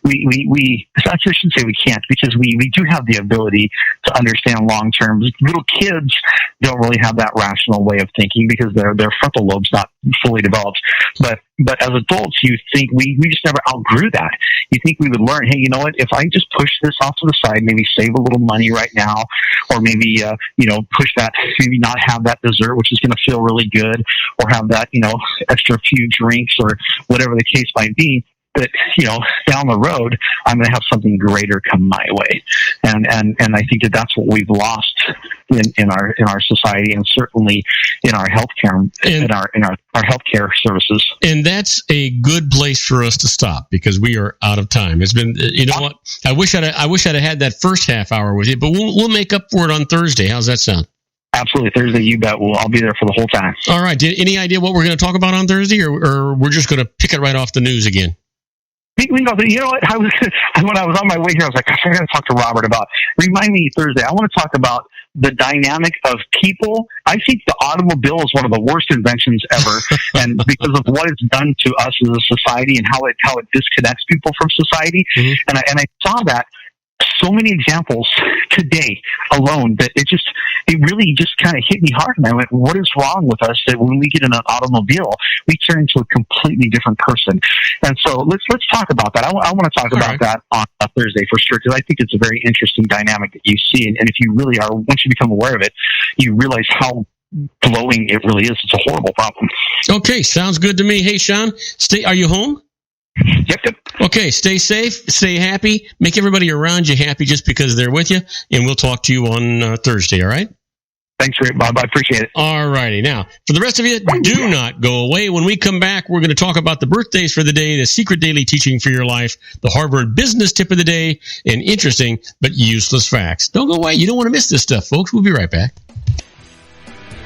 I shouldn't say we can't, because we do have the ability to understand long term. Little kids don't really have that rational way of thinking because their frontal lobe's not fully developed. But as adults, you think we just never outgrew that. You think we would learn, hey, you know what, if I just push this off to the side, maybe save a little money right now, or maybe, push that, maybe not have that dessert, which is going to feel really good, or have that, extra few drinks or whatever the case might be. that, down the road, I'm going to have something greater come my way. And I think that that's what we've lost in our society, and certainly in our healthcare, in our healthcare services. And that's a good place for us to stop, because we are out of time. It's been, what? I wish I'd have had that first half hour with you, but we'll make up for it on Thursday. How's that sound? Absolutely. Thursday, you bet. I'll be there for the whole time. All right. Any idea what we're going to talk about on Thursday, or we're just going to pick it right off the news again? You know what? When I was on my way here, I was like, gosh, I got to talk to Robert about. Remind me Thursday. I want to talk about the dynamic of people. I think the automobile is one of the worst inventions ever, and because of what it's done to us as a society and how it disconnects people from society. Mm-hmm. And I saw that so many examples today alone that it really just kind of hit me hard. And I went, what is wrong with us that when we get in an automobile, we turn into a completely different person? And so let's talk about that. I want to talk about that on Thursday for sure, because I think it's a very interesting dynamic that you see. And if you really are, once you become aware of it, you realize how blowing it really is. It's a horrible problem. Okay. Sounds good to me. Hey, Sean, are you home? Yep. Okay, stay safe, stay happy, make everybody around you happy just because they're with you, and we'll talk to you on Thursday, all right? Thanks, Bob. I appreciate it. All righty. Now, for the rest of you, do not go away. When we come back, we're going to talk about the birthdays for the day, the secret daily teaching for your life, the Harvard business tip of the day, and interesting but useless facts. Don't go away. You don't want to miss this stuff, folks. We'll be right back.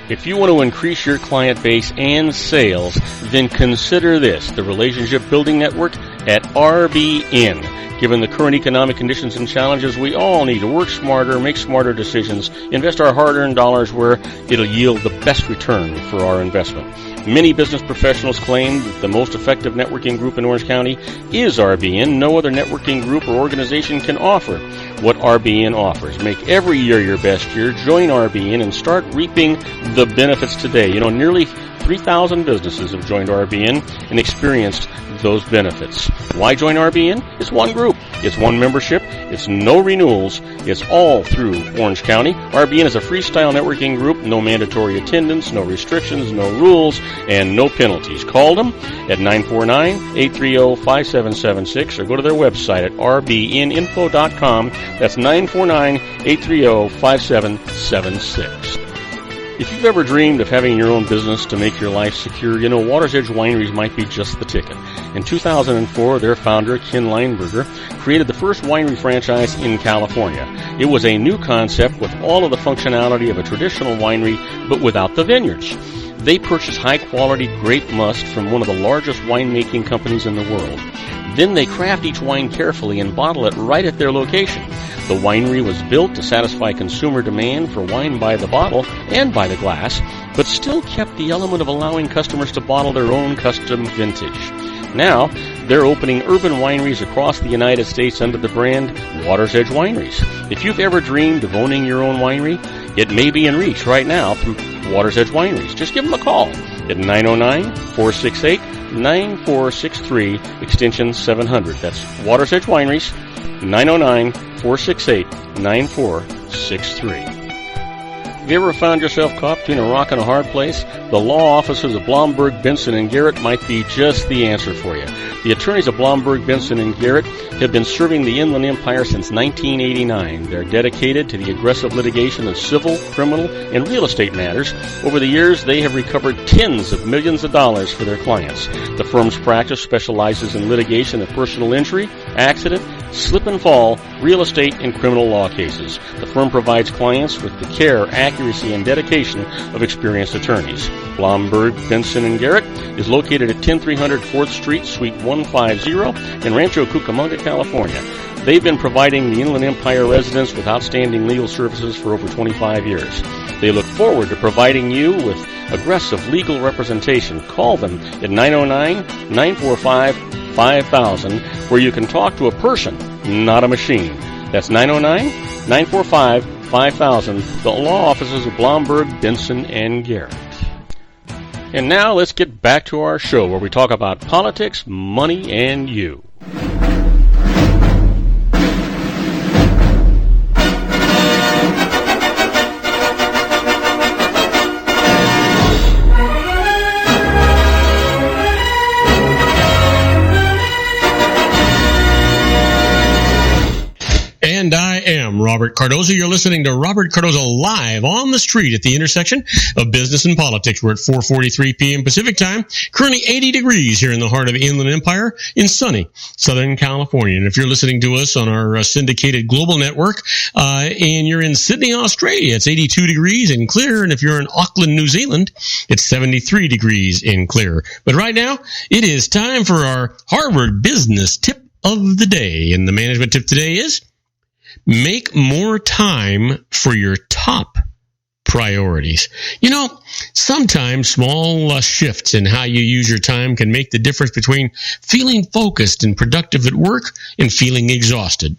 If you want to increase your client base and sales, then consider this, the Relationship Building Network at RBN. Given the current economic conditions and challenges, we all need to work smarter, make smarter decisions, invest our hard-earned dollars where it'll yield the best return for our investment. Many business professionals claim that the most effective networking group in Orange County is RBN. No other networking group or organization can offer what RBN offers. Make every year your best year. Join RBN and start reaping the benefits today. Nearly 3,000 businesses have joined RBN and experienced those benefits. Why join RBN? It's one group. It's one membership. It's no renewals. It's all through Orange County. RBN is a freestyle networking group. No mandatory attendance, no restrictions, no rules, and no penalties. Call them at 949-830-5776 or go to their website at rbninfo.com. That's 949-830-5776. If you've ever dreamed of having your own business to make your life secure, Water's Edge Wineries might be just the ticket. In 2004, their founder, Ken Lineberger, created the first winery franchise in California. It was a new concept with all of the functionality of a traditional winery, but without the vineyards. They purchased high-quality grape must from one of the largest winemaking companies in the world. Then they craft each wine carefully and bottle it right at their location. The winery was built to satisfy consumer demand for wine by the bottle and by the glass, but still kept the element of allowing customers to bottle their own custom vintage. Now, they're opening urban wineries across the United States under the brand Water's Edge Wineries. If you've ever dreamed of owning your own winery, it may be in reach right now through Water's Edge Wineries. Just give them a call at 909-468-9463, extension 700. That's Water's Edge Wineries, 909-468-9463. Have you ever found yourself caught between a rock and a hard place? The law offices of Blomberg, Benson, and Garrett might be just the answer for you. The attorneys of Blomberg, Benson, and Garrett have been serving the Inland Empire since 1989. They're dedicated to the aggressive litigation of civil, criminal, and real estate matters. Over the years, they have recovered tens of millions of dollars for their clients. The firm's practice specializes in litigation of personal injury, accident, slip and fall, real estate, and criminal law cases. The firm provides clients with the care, accuracy, and dedication of experienced attorneys. Blomberg, Benson, and Garrett is located at 10300 4th Street, Suite 150 in Rancho Cucamonga, California. They've been providing the Inland Empire residents with outstanding legal services for over 25 years. They look forward to providing you with aggressive legal representation. Call them at 909-945-5000, where you can talk to a person, not a machine. That's 909-945-5000, the law offices of Blomberg, Benson, and Garrett. And now let's get back to our show where we talk about politics, money, and you. Robert Cardoza. You're listening to Robert Cardoza live on the street at the intersection of business and politics. We're at 4:43 p.m. Pacific time. Currently 80 degrees here in the heart of the Inland Empire in sunny Southern California. And if you're listening to us on our syndicated global network and you're in Sydney, Australia, it's 82 degrees and clear. And if you're in Auckland, New Zealand, it's 73 degrees and clear. But right now, it is time for our Harvard Business Tip of the day. And the management tip today is make more time for your top priorities. You know, sometimes small shifts in how you use your time can make the difference between feeling focused and productive at work and feeling exhausted.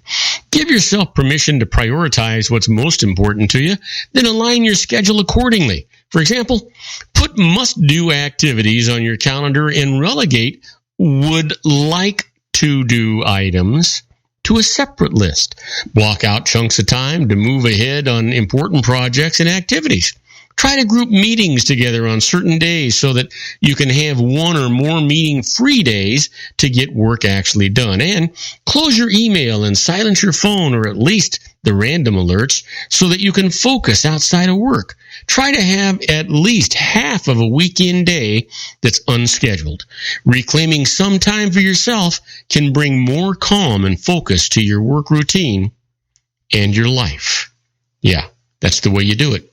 Give yourself permission to prioritize what's most important to you, then align your schedule accordingly. For example, put must-do activities on your calendar and relegate would like to do items to a separate list. Block out chunks of time to move ahead on important projects and activities. Try to group meetings together on certain days so that you can have one or more meeting-free days to get work actually done. And close your email and silence your phone, or at least the random alerts, so that you can focus outside of work. Try to have at least half of a weekend day that's unscheduled. Reclaiming some time for yourself can bring more calm and focus to your work routine and your life. Yeah, that's the way you do it.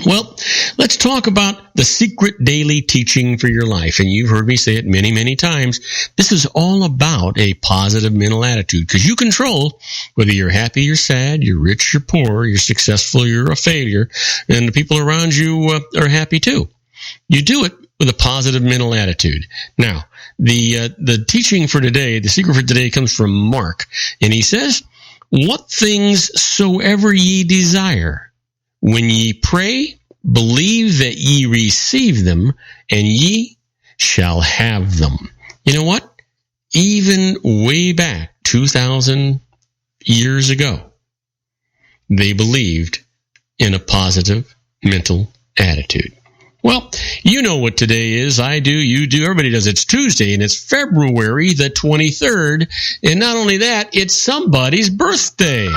Well, let's talk about the secret daily teaching for your life. And you've heard me say it many, many times. This is all about a positive mental attitude, because you control whether you're happy, you're sad, you're rich, you're poor, you're successful, you're a failure, and the people around you are happy too. You do it with a positive mental attitude. Now, the teaching for today, the secret for today comes from Mark, and he says, "What things soever ye desire, when ye pray, believe that ye receive them, and ye shall have them." You know what? Even way back 2,000 years ago, they believed in a positive mental attitude. Well, you know what today is. I do, you do, everybody does. It's Tuesday, and it's February the 23rd. And not only that, it's somebody's birthday.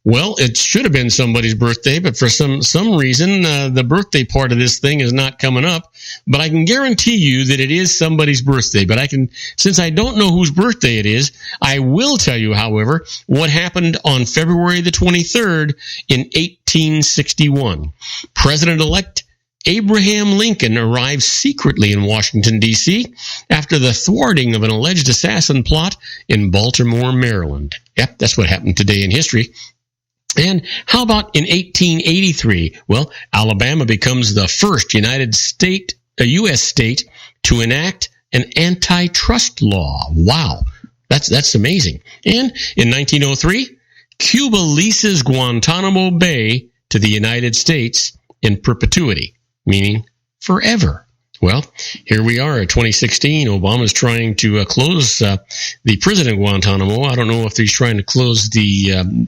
Well, it should have been somebody's birthday, but for some reason, the birthday part of this thing is not coming up. But I can guarantee you that it is somebody's birthday. But since I don't know whose birthday it is, I will tell you, however, what happened on February the 23rd in 1861. President-elect Abraham Lincoln arrived secretly in Washington, D.C. after the thwarting of an alleged assassin plot in Baltimore, Maryland. Yep, that's what happened today in history. And how about in 1883? Well, Alabama becomes the first U.S. state to enact an antitrust law. Wow, that's amazing. And in 1903, Cuba leases Guantanamo Bay to the United States in perpetuity, meaning forever. Well, here we are at 2016. Obama's trying to close the prison in Guantanamo. I don't know if he's trying to close the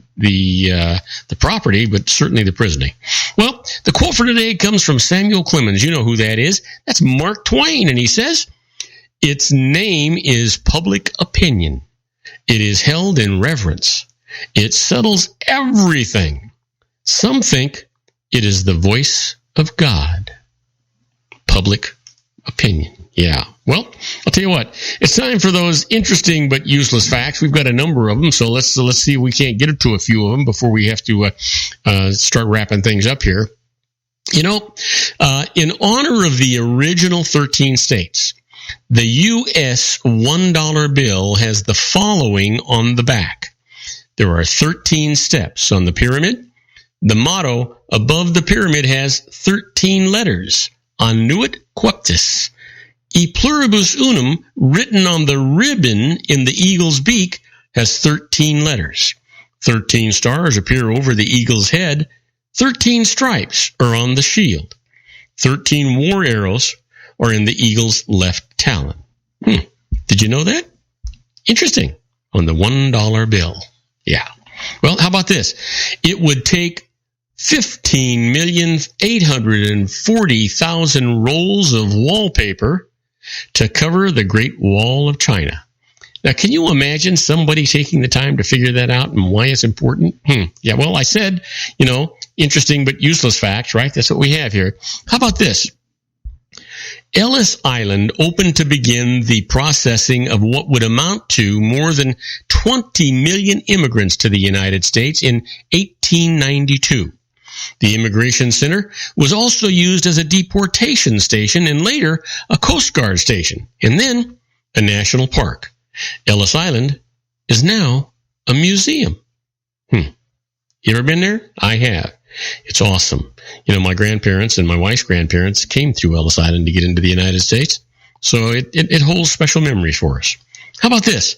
property, but certainly the prison. Well, the quote for today comes from Samuel Clemens. You know who that is. That's Mark Twain, and he says, "Its name is public opinion. It is held in reverence. It settles everything. Some think it is the voice of God." Public opinion. Yeah. Well, I'll tell you what. It's time for those interesting but useless facts. We've got a number of them, so let's see if we can't get to a few of them before we have to start wrapping things up here. You know, in honor of the original 13 states, the U.S. $1 bill has the following on the back. There are 13 steps on the pyramid. The motto above the pyramid has 13 letters. Annuit queptis. E pluribus unum, written on the ribbon in the eagle's beak, has 13 letters. 13 stars appear over the eagle's head. 13 stripes are on the shield. 13 war arrows are in the eagle's left talon. Did you know that? Interesting. On the $1 bill. Yeah. Well, how about this? It would take 15,840,000 rolls of wallpaper to cover the Great Wall of China. Now, can you imagine somebody taking the time to figure that out and why it's important? Yeah, well, I said, interesting but useless facts, right? That's what we have here. How about this? Ellis Island opened to begin the processing of what would amount to more than 20 million immigrants to the United States in 1892. The Immigration Center was also used as a deportation station and later a Coast Guard station, and then a national park. Ellis Island is now a museum. You ever been there? I have. It's awesome. My grandparents and my wife's grandparents came through Ellis Island to get into the United States, so it holds special memories for us. How about this?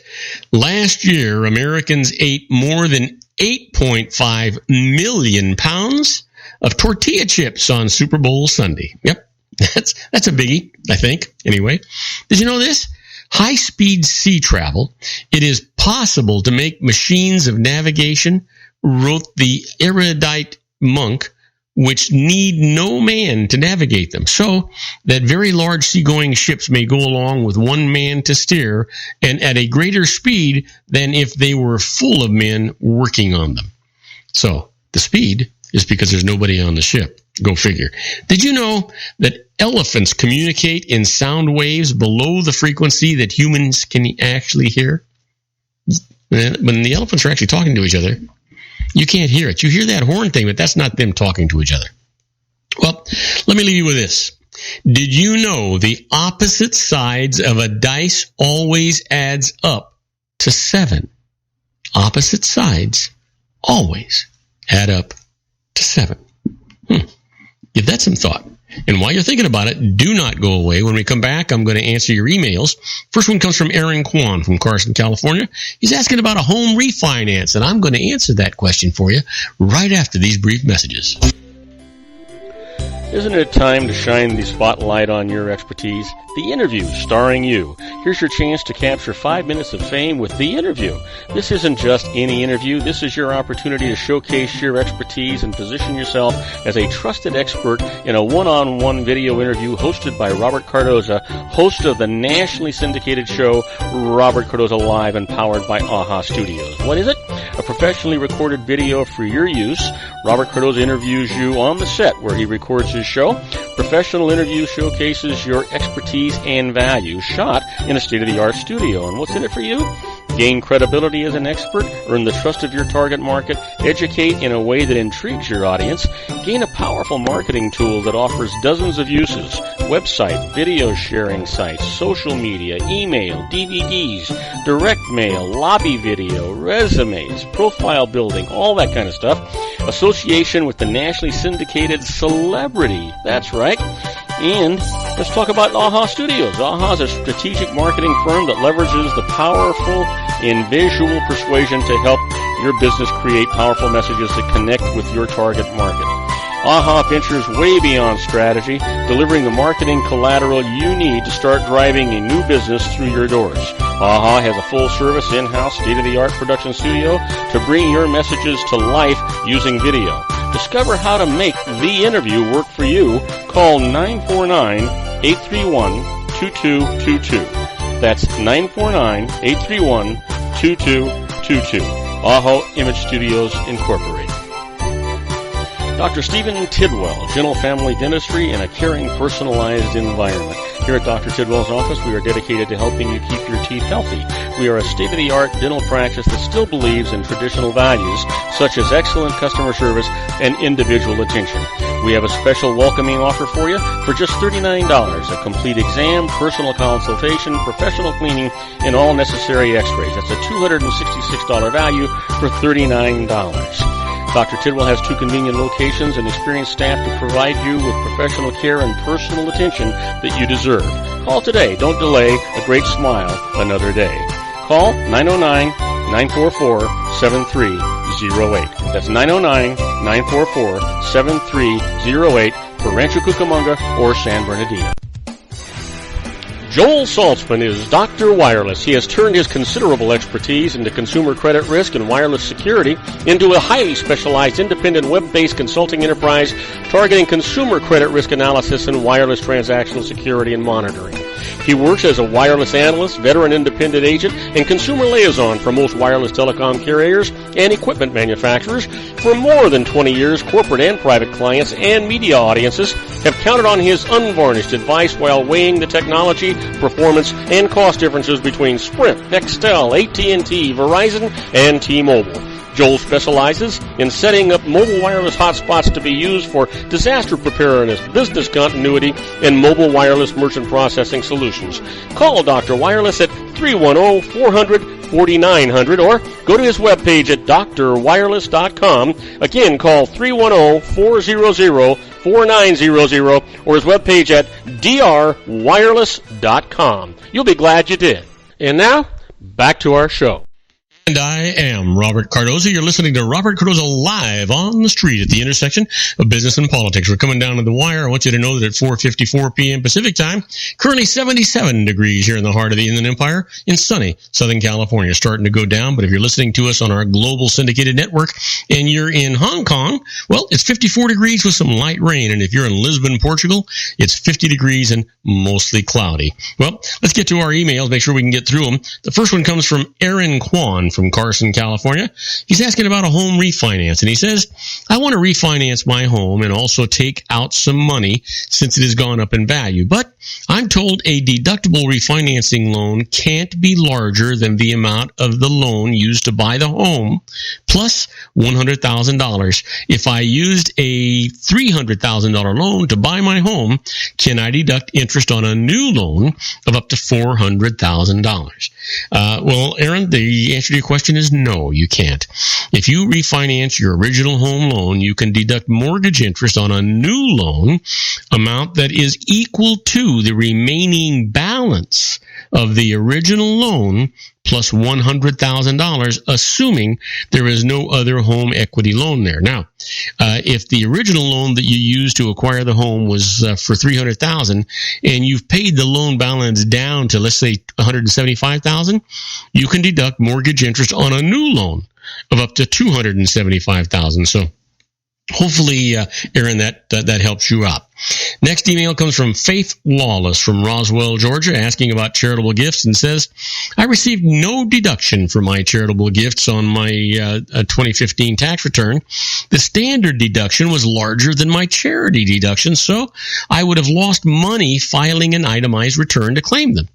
Last year, Americans ate more than 8.5 million pounds of tortilla chips on Super Bowl Sunday. Yep, that's a biggie, I think. Anyway, did you know this? High-speed sea travel, it is possible to make machines of navigation, wrote the erudite monk, which need no man to navigate them. So that very large seagoing ships may go along with one man to steer and at a greater speed than if they were full of men working on them. So the speed is because there's nobody on the ship. Go figure. Did you know that elephants communicate in sound waves below the frequency that humans can actually hear? When the elephants are actually talking to each other, you can't hear it. You hear that horn thing, but that's not them talking to each other. Well, let me leave you with this. Did you know the opposite sides of a dice always adds up to 7? Opposite sides always add up to 7. Give that some thought. And while you're thinking about it, do not go away. When we come back, I'm going to answer your emails. First one comes from Aaron Kwan from Carson, California. He's asking about a home refinance, and I'm going to answer that question for you right after these brief messages. Isn't it time to shine the spotlight on your expertise? The Interview, starring you. Here's your chance to capture 5 minutes of fame with The Interview. This isn't just any interview. This is your opportunity to showcase your expertise and position yourself as a trusted expert in a one-on-one video interview hosted by Robert Cardoza, host of the nationally syndicated show Robert Cardoza Live and powered by AHA Studios. What is it? A professionally recorded video for your use. Robert Cardoza interviews you on the set where he records his show. Professional interview showcases your expertise and value, shot in a state-of-the-art studio. And what's in it for you? Gain credibility as an expert, earn the trust of your target market, educate in a way that intrigues your audience, gain a powerful marketing tool that offers dozens of uses, website, video sharing sites, social media, email, DVDs, direct mail, lobby video, resumes, profile building, all that kind of stuff. Association with the nationally syndicated celebrity. That's right. And let's talk about AHA Studios. AHA is a strategic marketing firm that leverages the powerful and visual persuasion to help your business create powerful messages that connect with your target market. AHA ventures way beyond strategy, delivering the marketing collateral you need to start driving a new business through your doors. AHA has a full-service, in-house, state-of-the-art production studio to bring your messages to life using video. Discover how to make The Interview work for you. Call 949-831-2222. That's 949-831-2222. AHA Image Studios Incorporated. Dr. Stephen Tidwell, Gentle Family Dentistry in a caring, personalized environment. Here at Dr. Tidwell's office, we are dedicated to helping you keep your teeth healthy. We are a state-of-the-art dental practice that still believes in traditional values, such as excellent customer service and individual attention. We have a special welcoming offer for you for just $39, a complete exam, personal consultation, professional cleaning, and all necessary x-rays. That's a $266 value for $39. Dr. Tidwell has 2 convenient locations and experienced staff to provide you with professional care and personal attention that you deserve. Call today. Don't delay. A great smile another day. Call 909-944-7308. That's 909-944-7308 for Rancho Cucamonga or San Bernardino. Joel Saltzman is Dr. Wireless. He has turned his considerable expertise into consumer credit risk and wireless security into a highly specialized independent web-based consulting enterprise targeting consumer credit risk analysis and wireless transactional security and monitoring. He works as a wireless analyst, veteran independent agent, and consumer liaison for most wireless telecom carriers and equipment manufacturers. For more than 20 years, corporate and private clients and media audiences have counted on his unvarnished advice while weighing the technology, performance, and cost differences between Sprint, Nextel, AT&T, Verizon, and T-Mobile. Joel specializes in setting up mobile wireless hotspots to be used for disaster preparedness, business continuity, and mobile wireless merchant processing solutions. Call Dr. Wireless at 310-400-4900 or go to his webpage at drwireless.com. Again, call 310-400-4900 or his webpage at drwireless.com. You'll be glad you did. And now, back to our show. And I am Robert Cardoza. You're listening to Robert Cardoza live on the street at the intersection of business and politics. We're coming down to the wire. I want you to know that at 4:54 p.m. Pacific time, currently 77 degrees here in the heart of the Inland Empire in sunny Southern California. Starting to go down, but if you're listening to us on our global syndicated network and you're in Hong Kong, well, it's 54 degrees with some light rain. And if you're in Lisbon, Portugal, it's 50 degrees and mostly cloudy. Well, let's get to our emails, make sure we can get through them. The first one comes from Aaron Kwan from Carson, California. He's asking about a home refinance, and he says, I want to refinance my home and also take out some money since it has gone up in value, but I'm told a deductible refinancing loan can't be larger than the amount of the loan used to buy the home plus $100,000. If I used a $300,000 loan to buy my home, can I deduct interest on a new loan of up to $400,000? Well, Aaron, the answer to your question is no, you can't. If you refinance your original home loan, you can deduct mortgage interest on a new loan amount that is equal to the remaining balance of the original loan plus $100,000, assuming there is no other home equity loan there. Now, if the original loan that you used to acquire the home was for $300,000 and you've paid the loan balance down to, let's say, $175,000, you can deduct mortgage interest on a new loan of up to $275,000. So hopefully, Aaron, that helps you out. Next email comes from Faith Lawless from Roswell, Georgia, asking about charitable gifts and says, I received no deduction for my charitable gifts on my 2015 tax return. The standard deduction was larger than my charity deduction, so I would have lost money filing an itemized return to claim them.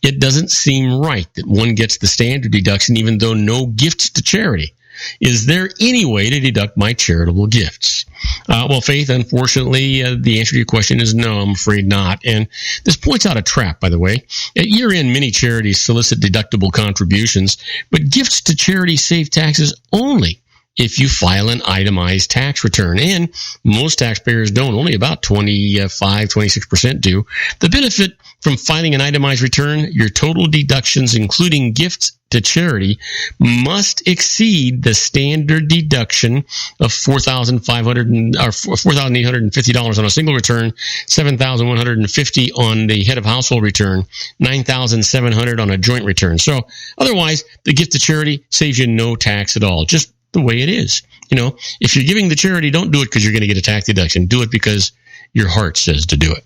It doesn't seem right that one gets the standard deduction even though no gifts to charity. Is there any way to deduct my charitable gifts? Well, Faith, unfortunately, the answer to your question is no, I'm afraid not. And this points out a trap, by the way. At year-end, many charities solicit deductible contributions, but gifts to charity save taxes only if you file an itemized tax return. And most taxpayers don't. Only about 26% do. The benefit from filing an itemized return, your total deductions, including gifts to charity, must exceed the standard deduction of $4,850 on a single return, $7,150 on the head of household return, $9,700 on a joint return. So otherwise, the gift to charity saves you no tax at all. Just the way it is. You know, if you're giving the charity, don't do it because you're going to get a tax deduction. Do it because your heart says to do it.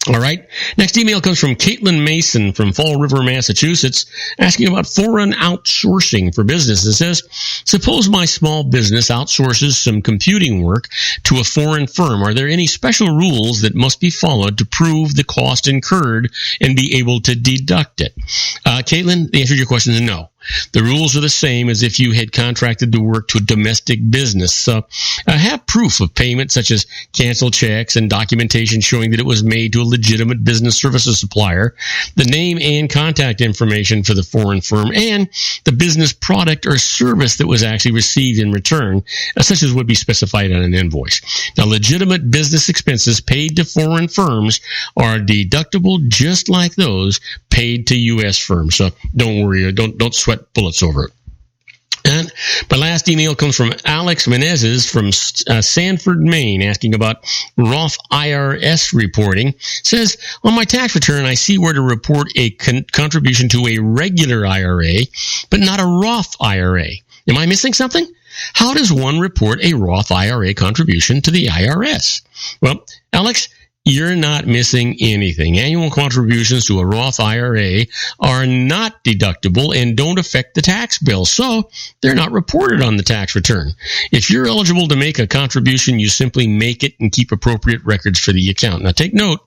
All right. Next email comes from Caitlin Mason from Fall River, Massachusetts, asking about foreign outsourcing for business. It says, suppose my small business outsources some computing work to a foreign firm. Are there any special rules that must be followed to prove the cost incurred and be able to deduct it? Caitlin, the answer to your question is no. The rules are the same as if you had contracted to work to a domestic business. So have proof of payment, such as canceled checks and documentation showing that it was made to a legitimate business services supplier, the name and contact information for the foreign firm, and the business product or service that was actually received in return, such as would be specified on an invoice. Now, legitimate business expenses paid to foreign firms are deductible just like those paid to U.S. firms. So don't worry, don't sweat bullets over it. And My last email comes from Alex Menezes from Sanford, Maine, asking about Roth IRS reporting. Says, on my tax return, I see where to report a contribution to a regular IRA, but not a Roth IRA. Am I missing something? How does one report a Roth IRA contribution to the IRS? Well, Alex, you're not missing anything. Annual contributions to a Roth IRA are not deductible and don't affect the tax bill, so they're not reported on the tax return. If you're eligible to make a contribution, you simply make it and keep appropriate records for the account. Now, take note,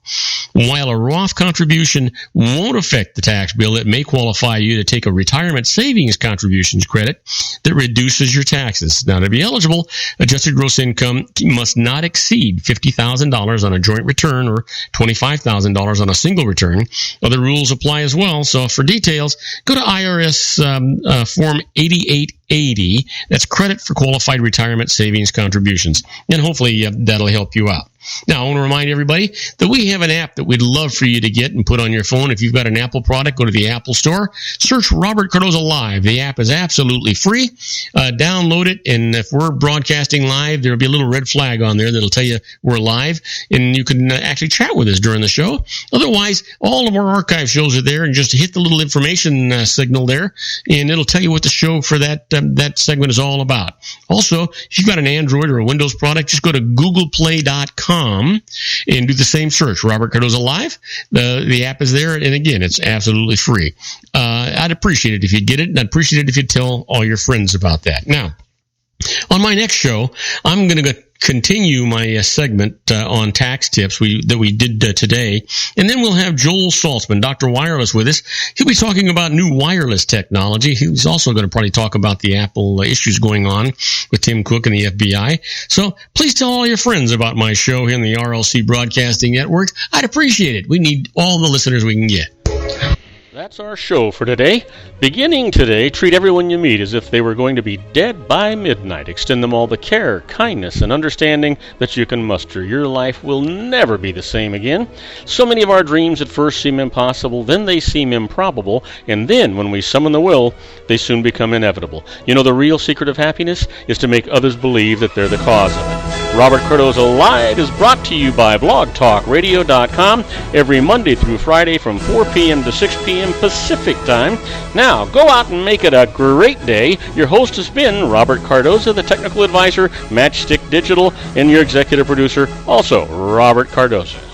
while a Roth contribution won't affect the tax bill, it may qualify you to take a retirement savings contributions credit that reduces your taxes. Now, to be eligible, adjusted gross income must not exceed $50,000 on a joint return or $25,000 on a single return. Other rules apply as well. So for details, go to IRS Form 8880. That's credit for qualified retirement savings contributions. And hopefully that'll help you out. Now, I want to remind everybody that we have an app that we'd love for you to get and put on your phone. If you've got an Apple product, go to the Apple Store, search Robert Cardoza Live. The app is absolutely free. Download it, and if we're broadcasting live, there'll be a little red flag on there that'll tell you we're live, and you can actually chat with us during the show. Otherwise, all of our archive shows are there, and just hit the little information signal there, and it'll tell you what the show for that segment is all about. Also, if you've got an Android or a Windows product, just go to googleplay.com and do the same search, Robert Cardoza Live. The app is there, and again, it's absolutely free. I'd appreciate it if you'd get it, and I'd appreciate it if you'd tell all your friends about that. Now, on my next show, I'm going to continue my segment on tax tips that we did today, and then we'll have Joel Saltzman, Dr. Wireless, with us. He'll be talking about new wireless technology. He's also going to probably talk about the Apple issues going on with Tim Cook and the FBI. So please tell all your friends about my show here in the RLC Broadcasting Network. I'd appreciate it. We need all the listeners we can get. That's our show for today. Beginning today, treat everyone you meet as if they were going to be dead by midnight. Extend them all the care, kindness, and understanding that you can muster. Your life will never be the same again. So many of our dreams at first seem impossible, then they seem improbable, and then when we summon the will, they soon become inevitable. You know, the real secret of happiness is to make others believe that they're the cause of it. Robert Cardoza Live is brought to you by blogtalkradio.com every Monday through Friday from 4 p.m. to 6 p.m. Pacific Time. Now, go out and make it a great day. Your host has been Robert Cardoza, the technical advisor, Matchstick Digital, and your executive producer, also Robert Cardoza.